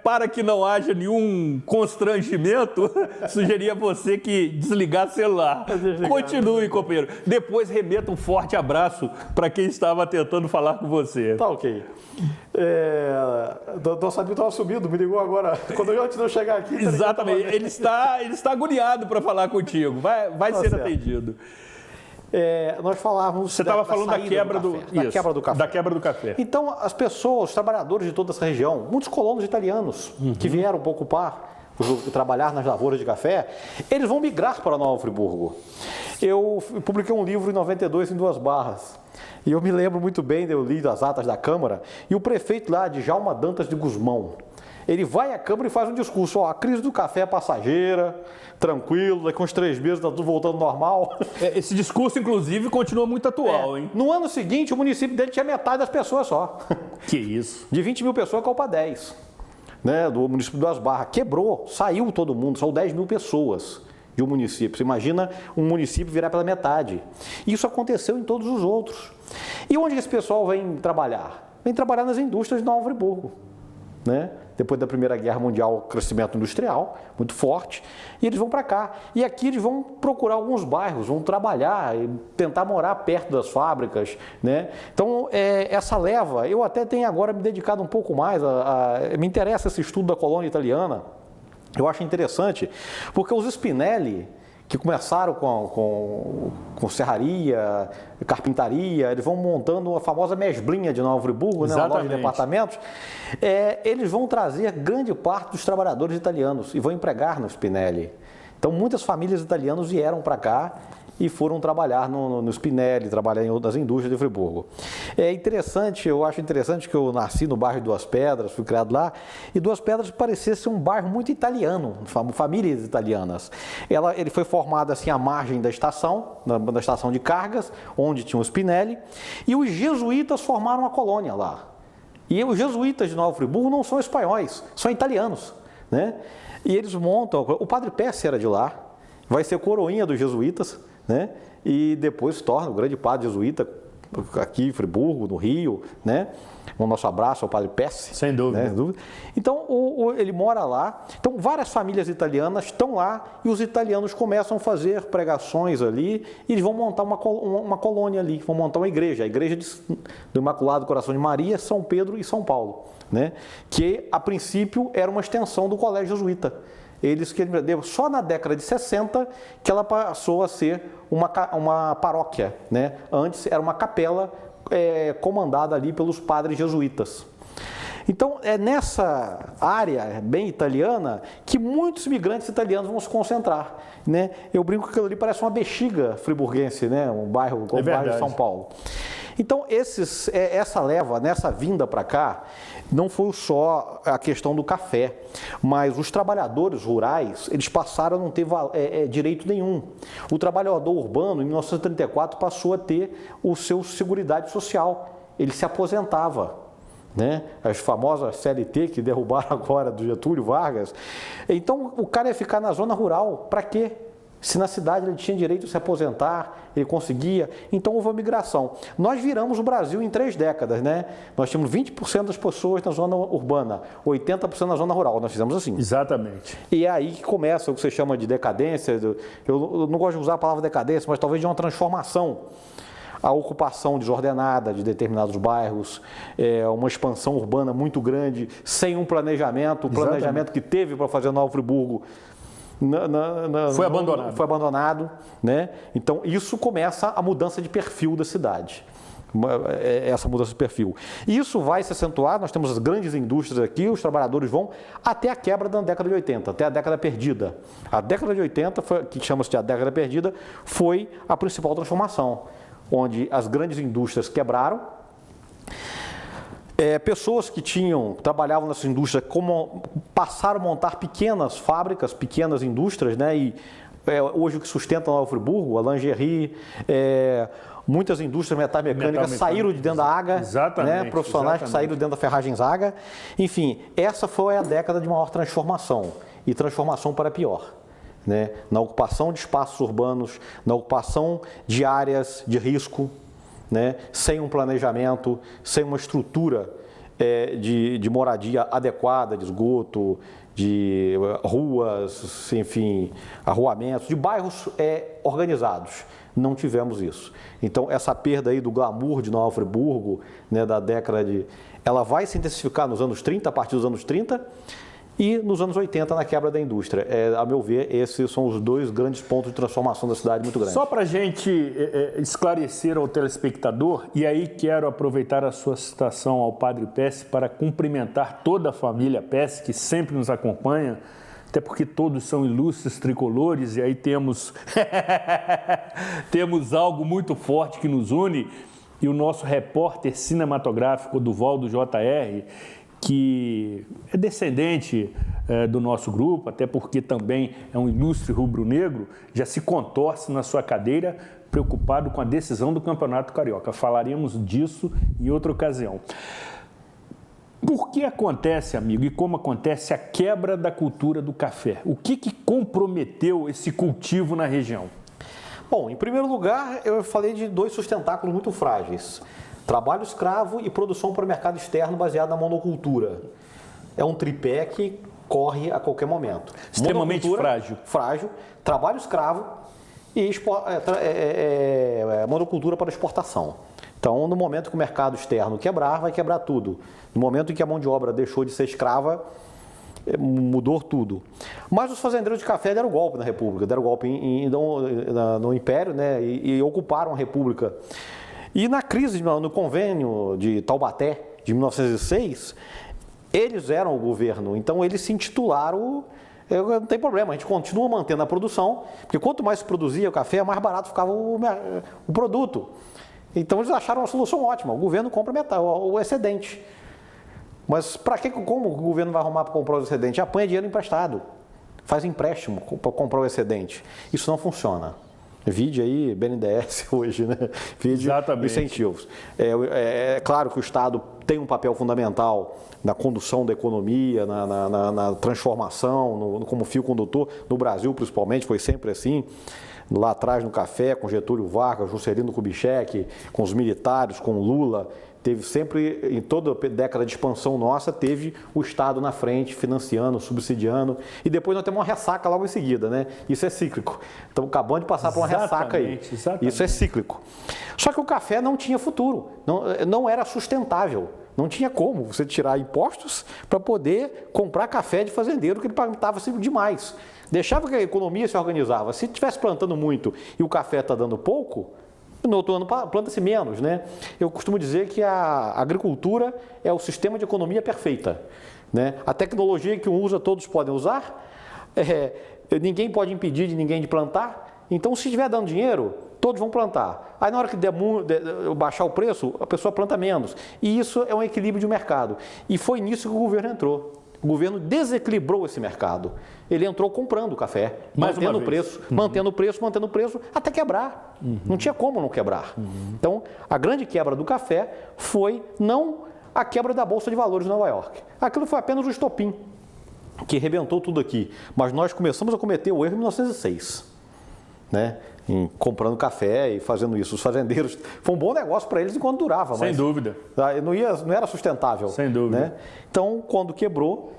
para que não haja nenhum constrangimento, sugeria a você que desligasse o celular. Continue, companheiro. Depois remeta um forte abraço para quem estava tentando falar com você. Tá ok. Nosso amigo estava subindo, me ligou agora. Quando eu antes de eu chegar aqui... Exatamente. Ele está agoniado para falar contigo. Vai ser atendido. Nós falávamos... Você estava falando da quebra do café. Da quebra do café. Então, as pessoas, os trabalhadores de toda essa região, muitos colonos italianos que vieram para ocupar, trabalhar nas lavouras de café, eles vão migrar para Nova Friburgo. Eu publiquei um livro em 92 em 2 barras. E eu me lembro muito bem, eu li as atas da Câmara, e o prefeito lá, Djalma Dantas de Guzmão, ele vai à Câmara e faz um discurso, a crise do café é passageira, tranquilo, daqui uns 3 meses está tudo voltando normal. Esse discurso, inclusive, continua muito atual, hein? No ano seguinte, o município dele tinha metade das pessoas só. Que isso? De 20 mil pessoas, caiu para 10. Né, do município de 2 barras. Quebrou, saiu todo mundo, são 10 mil pessoas de um município. Você imagina um município virar pela metade. Isso aconteceu em todos os outros. E onde esse pessoal vem trabalhar? Vem trabalhar nas indústrias de Nova Friburgo. Né? Depois da Primeira Guerra Mundial, crescimento industrial muito forte, e eles vão para cá. E aqui eles vão procurar alguns bairros, vão trabalhar, tentar morar perto das fábricas. Né? Então, essa leva, eu até tenho agora me dedicado um pouco mais, me interessa esse estudo da colônia italiana, eu acho interessante, porque os Spinelli, que começaram com serraria, carpintaria, eles vão montando a famosa mesblinha de Nova Friburgo, né, uma loja de departamentos, eles vão trazer grande parte dos trabalhadores italianos e vão empregar no Spinelli. Então, muitas famílias italianas vieram para cá e foram trabalhar no Spinelli, trabalhar em outras indústrias de Friburgo. É interessante, eu acho interessante que eu nasci no bairro de Duas Pedras, fui criado lá, e Duas Pedras parecia ser um bairro muito italiano, famílias italianas. Ele foi formado assim à margem da estação de cargas, onde tinha o Spinelli, e os jesuítas formaram uma colônia lá. E os jesuítas de Nova Friburgo não são espanhóis, são italianos. Né? E eles montam, o Padre Pesce era de lá, vai ser coroinha dos jesuítas, né? E depois se torna o grande padre jesuíta aqui em Friburgo, no Rio, né? O nosso abraço ao Padre Pesce. Sem dúvida. Né? Então, ele mora lá. Então, várias famílias italianas estão lá e os italianos começam a fazer pregações ali e eles vão montar uma colônia ali, vão montar uma igreja, a igreja do Imaculado Coração de Maria, São Pedro e São Paulo, né? Que, a princípio, era uma extensão do Colégio Jesuíta. Só na década de 60 que ela passou a ser uma paróquia, né? Antes era uma capela comandada ali pelos padres jesuítas. Então é nessa área bem italiana que muitos imigrantes italianos vão se concentrar, né? Eu brinco que aquilo ali parece uma bexiga friburguense, né? Um bairro como o bairro de São Paulo. Então, essa leva, nessa vinda para cá, não foi só a questão do café, mas os trabalhadores rurais, eles passaram a não ter direito nenhum. O trabalhador urbano, em 1934, passou a ter o seu Seguridade Social, ele se aposentava. Né? As famosas CLT que derrubaram agora do Getúlio Vargas. Então, o cara ia ficar na zona rural, para quê? Se na cidade ele tinha direito a se aposentar, ele conseguia, então houve uma migração. Nós viramos o Brasil em 3 décadas, né? Nós tínhamos 20% das pessoas na zona urbana, 80% na zona rural, nós fizemos assim. Exatamente. E é aí que começa o que você chama de decadência, eu não gosto de usar a palavra decadência, mas talvez de uma transformação. A ocupação desordenada de determinados bairros, uma expansão urbana muito grande, sem um planejamento, o planejamento que teve para fazer Nova Friburgo foi abandonado. Foi abandonado, né? Então, isso começa a mudança de perfil da cidade. Essa mudança de perfil. E isso vai se acentuar, nós temos as grandes indústrias aqui, os trabalhadores vão até a quebra da década de 80, até a década perdida. A década de 80, que chama-se de a década perdida, foi a principal transformação, onde as grandes indústrias quebraram, pessoas que trabalhavam nessa indústria passaram a montar pequenas fábricas, pequenas indústrias, né? E hoje o que sustenta Nova Friburgo, a lingerie, muitas indústrias metalmecânicas saíram de dentro da AGA, né? Profissionais que saíram de dentro da Ferragens AGA. Enfim, essa foi a década de maior transformação, e transformação para pior. Né? Na ocupação de espaços urbanos, na ocupação de áreas de risco, né? Sem um planejamento, sem uma estrutura de moradia adequada, de esgoto, de ruas, enfim, arruamentos, de bairros organizados. Não tivemos isso. Então, essa perda aí do glamour de Nova Friburgo, né, da década ela vai se intensificar nos anos 30, a partir dos anos 30, e nos anos 80, na quebra da indústria. A meu ver, esses são os 2 grandes pontos de transformação da cidade muito grandes. Só para a gente esclarecer ao telespectador, e aí quero aproveitar a sua citação ao Padre Pesce para cumprimentar toda a família Pesce, que sempre nos acompanha, até porque todos são ilustres tricolores e aí temos, temos algo muito forte que nos une, e o nosso repórter cinematográfico Duvaldo JR, que é descendente do nosso grupo, até porque também é um ilustre rubro-negro, já se contorce na sua cadeira, preocupado com a decisão do Campeonato Carioca. Falaremos disso em outra ocasião. Por que acontece, amigo, e como acontece a quebra da cultura do café? O que comprometeu esse cultivo na região? Bom, em primeiro lugar, eu falei de dois sustentáculos muito frágeis. Trabalho escravo e produção para o mercado externo baseado na monocultura. É um tripé que corre a qualquer momento. Extremamente frágil. Frágil, trabalho escravo e monocultura para exportação. Então, no momento que o mercado externo quebrar, vai quebrar tudo. No momento em que a mão de obra deixou de ser escrava, mudou tudo. Mas os fazendeiros de café deram golpe na República, deram golpe no Império, né, e ocuparam a República. E na crise, no convênio de Taubaté, de 1906, eles eram o governo, então eles se intitularam, não tem problema, a gente continua mantendo a produção, porque quanto mais se produzia o café, mais barato ficava o produto. Então eles acharam uma solução ótima, o governo compra metade, o excedente. Mas como o governo vai arrumar para comprar o excedente? Apanha dinheiro emprestado, faz empréstimo para comprar o excedente. Isso não funciona. Vide aí BNDES hoje, né? Vide incentivos. É claro que o Estado tem um papel fundamental na condução da economia, na transformação, como fio condutor. No Brasil, principalmente, foi sempre assim. Lá atrás, no café, com Getúlio Vargas, Juscelino Kubitschek, com os militares, com Lula. Teve sempre, em toda a década de expansão nossa, teve o Estado na frente, financiando, subsidiando, e depois nós temos uma ressaca logo em seguida, né? Isso é cíclico. Estamos acabando de passar por uma ressaca aí. Exatamente. Isso é cíclico. Só que o café não tinha futuro, não era sustentável. Não tinha como você tirar impostos para poder comprar café de fazendeiro, que ele plantava demais. Deixava que a economia se organizava. Se estivesse plantando muito e o café está dando pouco, no outro ano planta-se menos, né? Eu costumo dizer que a agricultura é o sistema de economia perfeita, né? A tecnologia que um usa, todos podem usar, ninguém pode impedir de ninguém de plantar, então se estiver dando dinheiro, todos vão plantar. Aí na hora que baixar o preço, a pessoa planta menos. E isso é um equilíbrio de mercado. E foi nisso que o governo entrou. O governo desequilibrou esse mercado. Ele entrou comprando café, mantendo o preço, até quebrar. Não tinha como não quebrar. Então, a grande quebra do café foi não a quebra da Bolsa de Valores de Nova York. Aquilo foi apenas o estopim, que arrebentou tudo aqui. Mas nós começamos a cometer o erro em 1906, né? Comprando café e fazendo isso. Os fazendeiros, foi um bom negócio para eles enquanto durava. Sem dúvida. Não era sustentável. Sem dúvida. Né? Então, quando quebrou,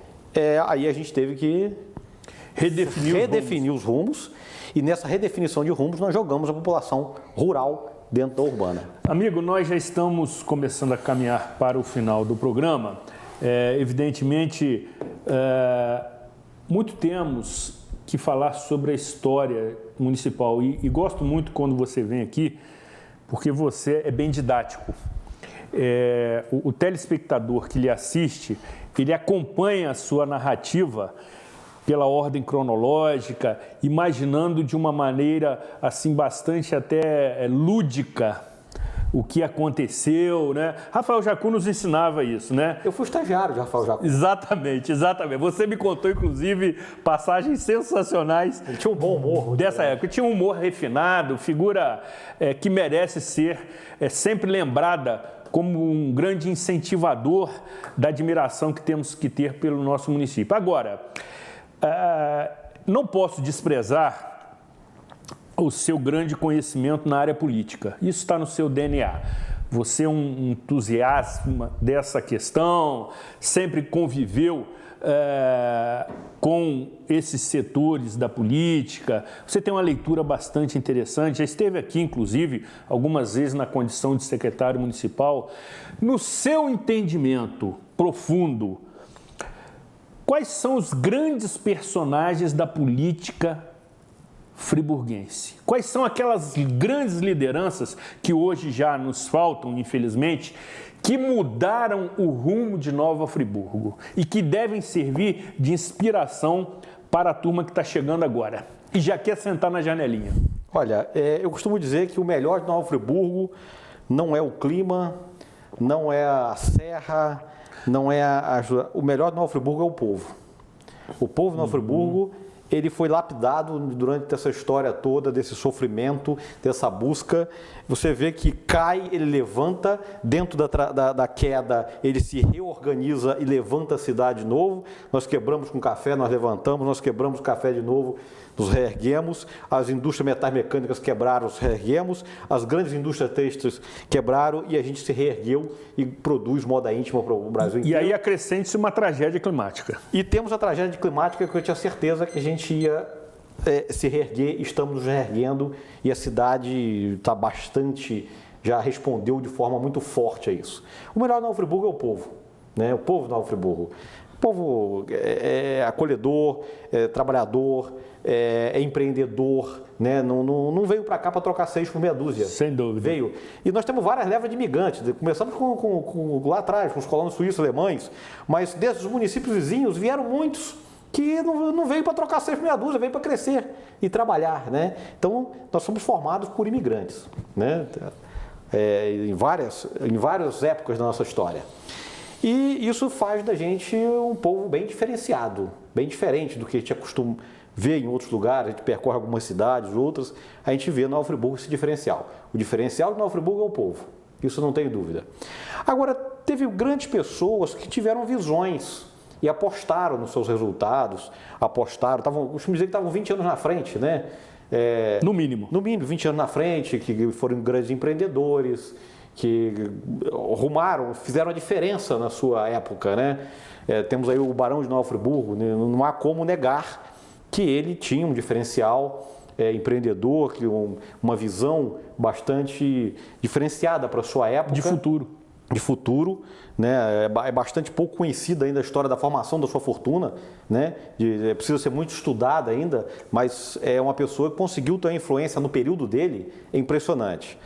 aí a gente teve que redefinir os rumos. E nessa redefinição de rumos, nós jogamos a população rural dentro da urbana. Amigo, nós já estamos começando a caminhar para o final do programa. Evidentemente, muito temos que falar sobre a história municipal e gosto muito quando você vem aqui, porque você é bem didático. O telespectador que lhe assiste, ele acompanha a sua narrativa pela ordem cronológica, imaginando de uma maneira assim bastante até lúdica o que aconteceu, né? Rafael Jacu nos ensinava isso, né? Eu fui estagiário de Rafael Jacu. Exatamente. Você me contou, inclusive, passagens sensacionais. Ele tinha um bom humor. Dessa época. Tinha um humor refinado, figura que merece ser sempre lembrada como um grande incentivador da admiração que temos que ter pelo nosso município. Agora, não posso desprezar o seu grande conhecimento na área política. Isso está no seu DNA. Você é um entusiasta dessa questão, sempre conviveu com esses setores da política. Você tem uma leitura bastante interessante, já esteve aqui, inclusive, algumas vezes na condição de secretário municipal. No seu entendimento profundo, quais são os grandes personagens da política friburguense? Quais são aquelas grandes lideranças que hoje já nos faltam, infelizmente, que mudaram o rumo de Nova Friburgo e que devem servir de inspiração para a turma que está chegando agora e já quer sentar na janelinha? Olha, eu costumo dizer que o melhor de Nova Friburgo não é o clima, não é a serra, não é o melhor de Nova Friburgo é o povo. O povo de Nova Friburgo, ele foi lapidado durante essa história toda, desse sofrimento, dessa busca. Você vê que cai, ele levanta, dentro da queda, ele se reorganiza e levanta a cidade de novo. Nós quebramos com café, nós levantamos, nós quebramos café de novo, nos reerguemos. As indústrias metais mecânicas quebraram, nos reerguemos. As grandes indústrias têxteis quebraram e a gente se reergueu e produz moda íntima para o Brasil inteiro. E aí acrescente-se uma tragédia climática. E temos a tragédia climática que eu tinha certeza que a gente ia se reerguer, estamos nos reerguendo e a cidade está bastante, já respondeu de forma muito forte a isso. O melhor de Nova Friburgo é o povo, né? O povo de Nova Friburgo. O povo é acolhedor, é trabalhador, é empreendedor, né? Não veio para cá para trocar 6 por meia dúzia. Sem dúvida. Veio. E nós temos várias levas de imigrantes. Começamos lá atrás, com os colonos suíços, alemães, mas desses municípios vizinhos vieram muitos que não veio para trocar 6 por meia dúzia, veio para crescer e trabalhar, né? Então, nós somos formados por imigrantes, né? Em várias épocas da nossa história. E isso faz da gente um povo bem diferenciado, bem diferente do que a gente acostuma ver em outros lugares. A gente percorre algumas cidades, outras, a gente vê em Nova Friburgo esse diferencial. O diferencial de Nova Friburgo é o povo, isso não tenho dúvida. Agora, teve grandes pessoas que tiveram visões e apostaram nos seus resultados, costumo dizer que estavam 20 anos na frente, né? No mínimo. No mínimo, 20 anos na frente, que foram grandes empreendedores, que rumaram, fizeram a diferença na sua época, né? Temos aí o Barão de Nova Friburgo, né? Não há como negar que ele tinha um diferencial empreendedor, uma visão bastante diferenciada para a sua época. De futuro, né? É bastante pouco conhecida ainda a história da formação da sua fortuna, né? Precisa ser muito estudada ainda, mas é uma pessoa que conseguiu ter uma influência no período dele, é impressionante.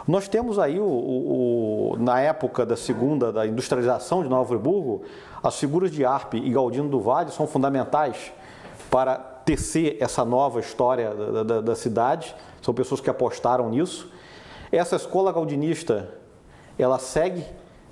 Nós temos aí, na época da industrialização de Nova Friburgo, as figuras de Arpe e Galdino do Vale são fundamentais para tecer essa nova história da cidade, são pessoas que apostaram nisso. Essa escola galdinista, ela segue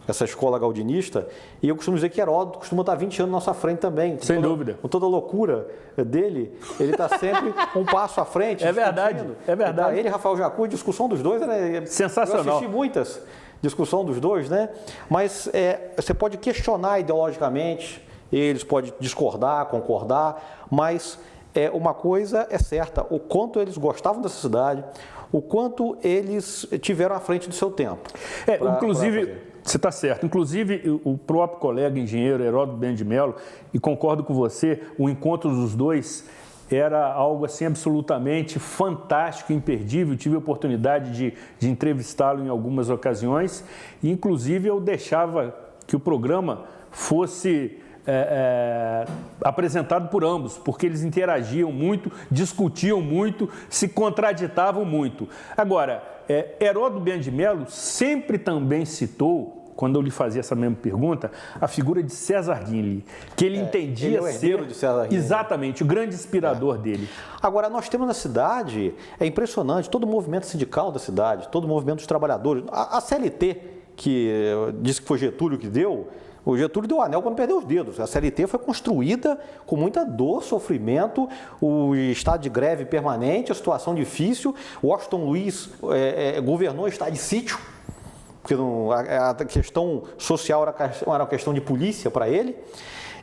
essa escola galdinista, e eu costumo dizer que Heródoto costuma estar 20 anos na nossa frente também. Sem dúvida. Com toda a loucura dele, ele está sempre um passo à frente. É verdade, é verdade. Ele e Rafael Jacu, a discussão dos dois era sensacional. Eu assisti muitas discussões dos dois, né? Mas você pode questionar ideologicamente, eles podem discordar, concordar, mas uma coisa é certa, o quanto eles gostavam dessa cidade, o quanto eles tiveram à frente do seu tempo. Inclusive, você está certo, inclusive o próprio colega engenheiro Heródoto Bento de Mello, e concordo com você, o encontro dos dois era algo assim absolutamente fantástico, imperdível. Tive a oportunidade de entrevistá-lo em algumas ocasiões, e inclusive eu deixava que o programa fosse apresentado por ambos, porque eles interagiam muito, discutiam muito, se contraditavam muito. Agora, Heródoto Bento de Mello sempre também citou, quando eu lhe fazia essa mesma pergunta, a figura de César Guinle, que ele entendia ser de César Guinle. Exatamente, o grande inspirador dele. Agora, nós temos na cidade, é impressionante, todo o movimento sindical da cidade, todo o movimento dos trabalhadores, a CLT, que disse que foi Getúlio que deu, o Getúlio deu o anel quando perdeu os dedos. A CLT foi construída com muita dor, sofrimento, o estado de greve permanente, a situação difícil. Washington Luiz governou o estado de sítio, porque a questão social era uma questão de polícia para ele.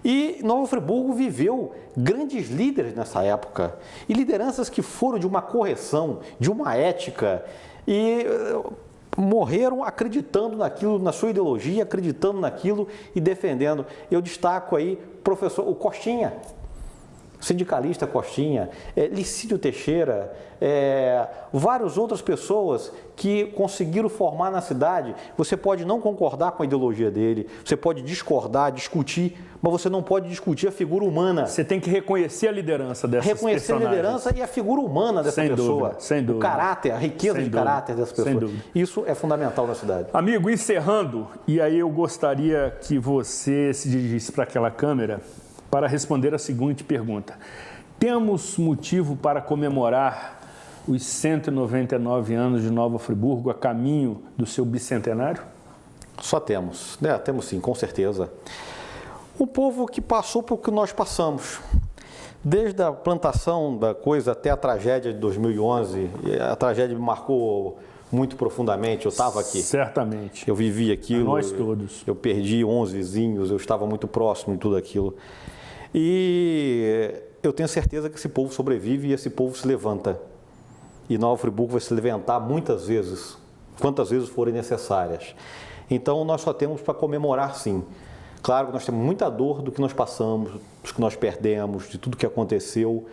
E Nova Friburgo viveu grandes líderes nessa época, e lideranças que foram de uma correção, de uma ética, e morreram acreditando naquilo, na sua ideologia, acreditando naquilo e defendendo. Eu destaco aí o Costinha. sindicalista Costinha, Licídio Teixeira, várias outras pessoas que conseguiram formar na cidade. Você pode não concordar com a ideologia dele, você pode discordar, discutir, mas você não pode discutir a figura humana. Você tem que reconhecer a liderança dessas pessoas. Reconhecer a liderança e a figura humana dessa pessoa. Sem dúvida. O caráter, a riqueza de caráter dessa pessoa. Sem dúvida. Isso é fundamental na cidade. Amigo, encerrando, e aí eu gostaria que você se dirigisse para aquela câmera para responder a seguinte pergunta. Temos motivo para comemorar os 199 anos de Nova Friburgo a caminho do seu bicentenário? Só temos, né? Temos sim, com certeza. O povo que passou por que nós passamos, desde a plantação da coisa até a tragédia de 2011, a tragédia me marcou muito profundamente, eu estava aqui. Certamente. Eu vivi aquilo. Nós todos. Eu perdi 11 vizinhos, eu estava muito próximo de tudo aquilo. E eu tenho certeza que esse povo sobrevive e esse povo se levanta. E Nova Friburgo vai se levantar muitas vezes, quantas vezes forem necessárias. Então nós só temos para comemorar sim. Claro que nós temos muita dor do que nós passamos, do que nós perdemos, de tudo que aconteceu,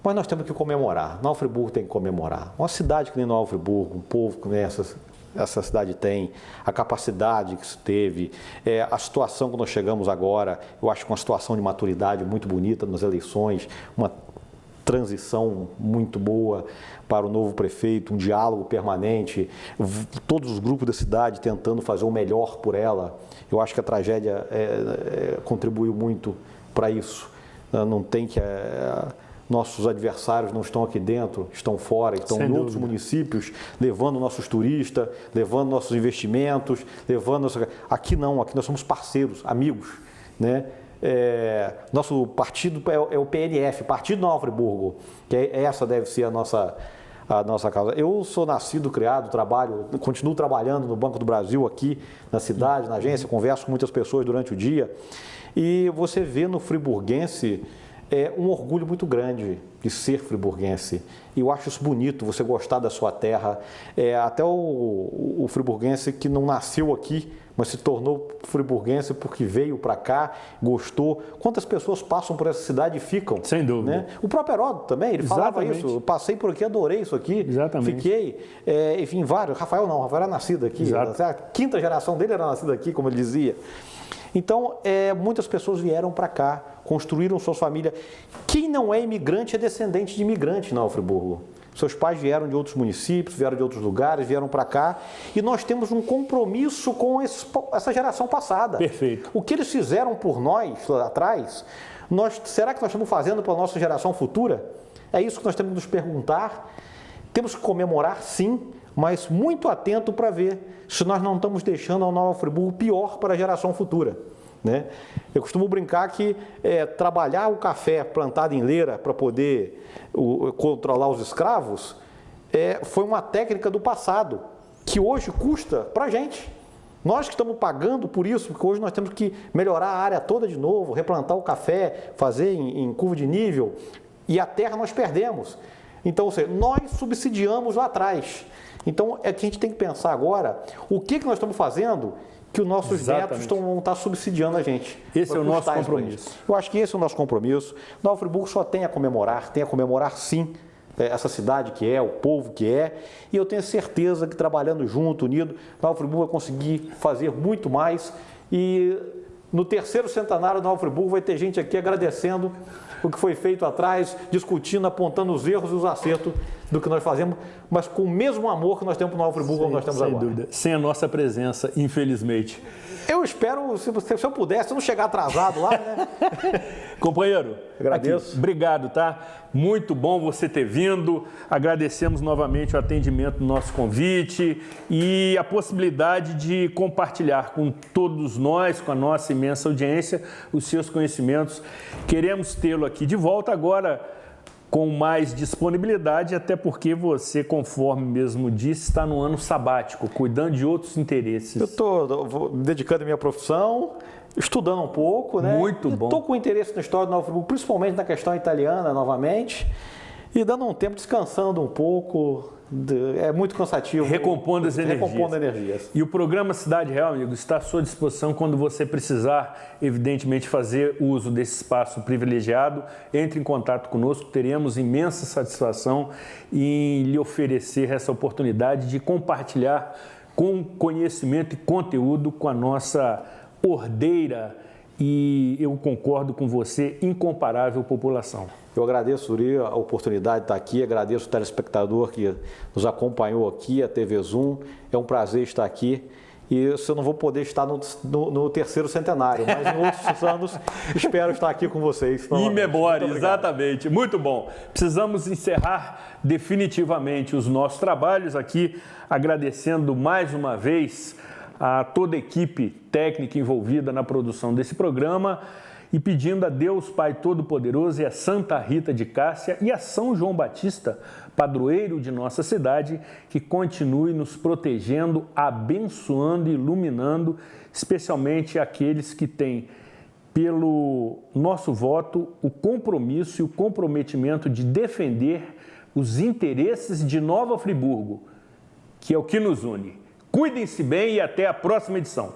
mas nós temos que comemorar. Nova Friburgo tem que comemorar. Uma cidade que nem Nova Friburgo, um povo que nem essa cidade tem, a capacidade que isso teve, a situação que nós chegamos agora, eu acho que uma situação de maturidade muito bonita nas eleições, uma transição muito boa para o novo prefeito, um diálogo permanente, todos os grupos da cidade tentando fazer o melhor por ela. Eu acho que a tragédia contribuiu muito para isso. Não tem que... Nossos adversários não estão aqui dentro, estão fora, estão em outros municípios, levando nossos turistas, levando nossos investimentos, Aqui não, aqui nós somos parceiros, amigos, né? Nosso partido é o PNF, Partido Nova Friburgo, que essa deve ser a nossa causa. Eu sou nascido, criado, continuo trabalhando no Banco do Brasil aqui na cidade, na agência, converso com muitas pessoas durante o dia e você vê no friburguense um orgulho muito grande de ser friburguense. E eu acho isso bonito, você gostar da sua terra. Até o friburguense que não nasceu aqui, mas se tornou friburguense porque veio para cá, gostou. Quantas pessoas passam por essa cidade e ficam? Sem dúvida. Né? O próprio Heródoto também, ele falava isso. Eu passei por aqui, adorei isso aqui. Exatamente. Fiquei, enfim, vários. Rafael era nascido aqui. Exato. A quinta geração dele era nascida aqui, como ele dizia. Então, muitas pessoas vieram para cá, construíram suas famílias. Quem não é imigrante é descendente de imigrante na Nova Friburgo. Seus pais vieram de outros municípios, vieram de outros lugares, vieram para cá. E nós temos um compromisso com essa geração passada. Perfeito. O que eles fizeram por nós lá atrás, será que nós estamos fazendo para a nossa geração futura? É isso que nós temos que nos perguntar. Temos que comemorar, sim, mas muito atento para ver se nós não estamos deixando a Nova Friburgo pior para a geração futura. Né? Eu costumo brincar que trabalhar o café plantado em leira para poder controlar os escravos foi uma técnica do passado, que hoje custa para a gente. Nós que estamos pagando por isso, porque hoje nós temos que melhorar a área toda de novo, replantar o café, fazer em curva de nível, e a terra nós perdemos. Então, ou seja, nós subsidiamos lá atrás. Então, é que a gente tem que pensar agora, o que nós estamos fazendo que os nossos netos vão estar subsidiando a gente. Esse é o nosso compromisso. Eu acho que esse é o nosso compromisso. Nova Friburgo só tem a comemorar sim, essa cidade que o povo que e eu tenho certeza que trabalhando junto, unido, Nova Friburgo vai conseguir fazer muito mais e no terceiro centenário de Nova Friburgo vai ter gente aqui agradecendo o que foi feito atrás, discutindo, apontando os erros e os acertos do que nós fazemos, mas com o mesmo amor que nós temos para Nova Friburgo como nós temos agora. Sem dúvida. Sem a nossa presença, infelizmente. Eu espero, se eu pudesse, não chegar atrasado lá, né? Companheiro, agradeço. Aqui, obrigado, tá? Muito bom você ter vindo. Agradecemos novamente o atendimento do nosso convite e a possibilidade de compartilhar com todos nós, com a nossa imensa audiência, os seus conhecimentos. Queremos tê-lo aqui de volta agora com mais disponibilidade, até porque você, conforme mesmo disse, está no ano sabático, cuidando de outros interesses. Eu estou dedicando a minha profissão, estudando um pouco, né? Muito bom. Estou com interesse na história de Nova Friburgo, principalmente na questão italiana, novamente. E dando um tempo, descansando um pouco, é muito cansativo. Recompondo as energias. Recompondo energias. E o programa Cidade Real, amigo, está à sua disposição quando você precisar, evidentemente, fazer uso desse espaço privilegiado. Entre em contato conosco, teremos imensa satisfação em lhe oferecer essa oportunidade de compartilhar com conhecimento e conteúdo com a nossa ordeira e, eu concordo com você, incomparável população. Eu agradeço, Suri, a oportunidade de estar aqui, agradeço o telespectador que nos acompanhou aqui, a TV Zoom. É um prazer estar aqui. E eu não vou poder estar no terceiro centenário, mas em outros anos espero estar aqui com vocês. Em memória, exatamente. Muito bom. Precisamos encerrar definitivamente os nossos trabalhos aqui, agradecendo mais uma vez a toda a equipe técnica envolvida na produção desse programa e pedindo a Deus Pai Todo-Poderoso e a Santa Rita de Cássia e a São João Batista, padroeiro de nossa cidade, que continue nos protegendo, abençoando e iluminando, especialmente aqueles que têm, pelo nosso voto, o compromisso e o comprometimento de defender os interesses de Nova Friburgo, que é o que nos une. Cuidem-se bem e até a próxima edição.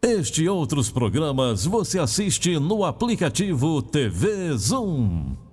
Este e outros programas você assiste no aplicativo TV Zoom.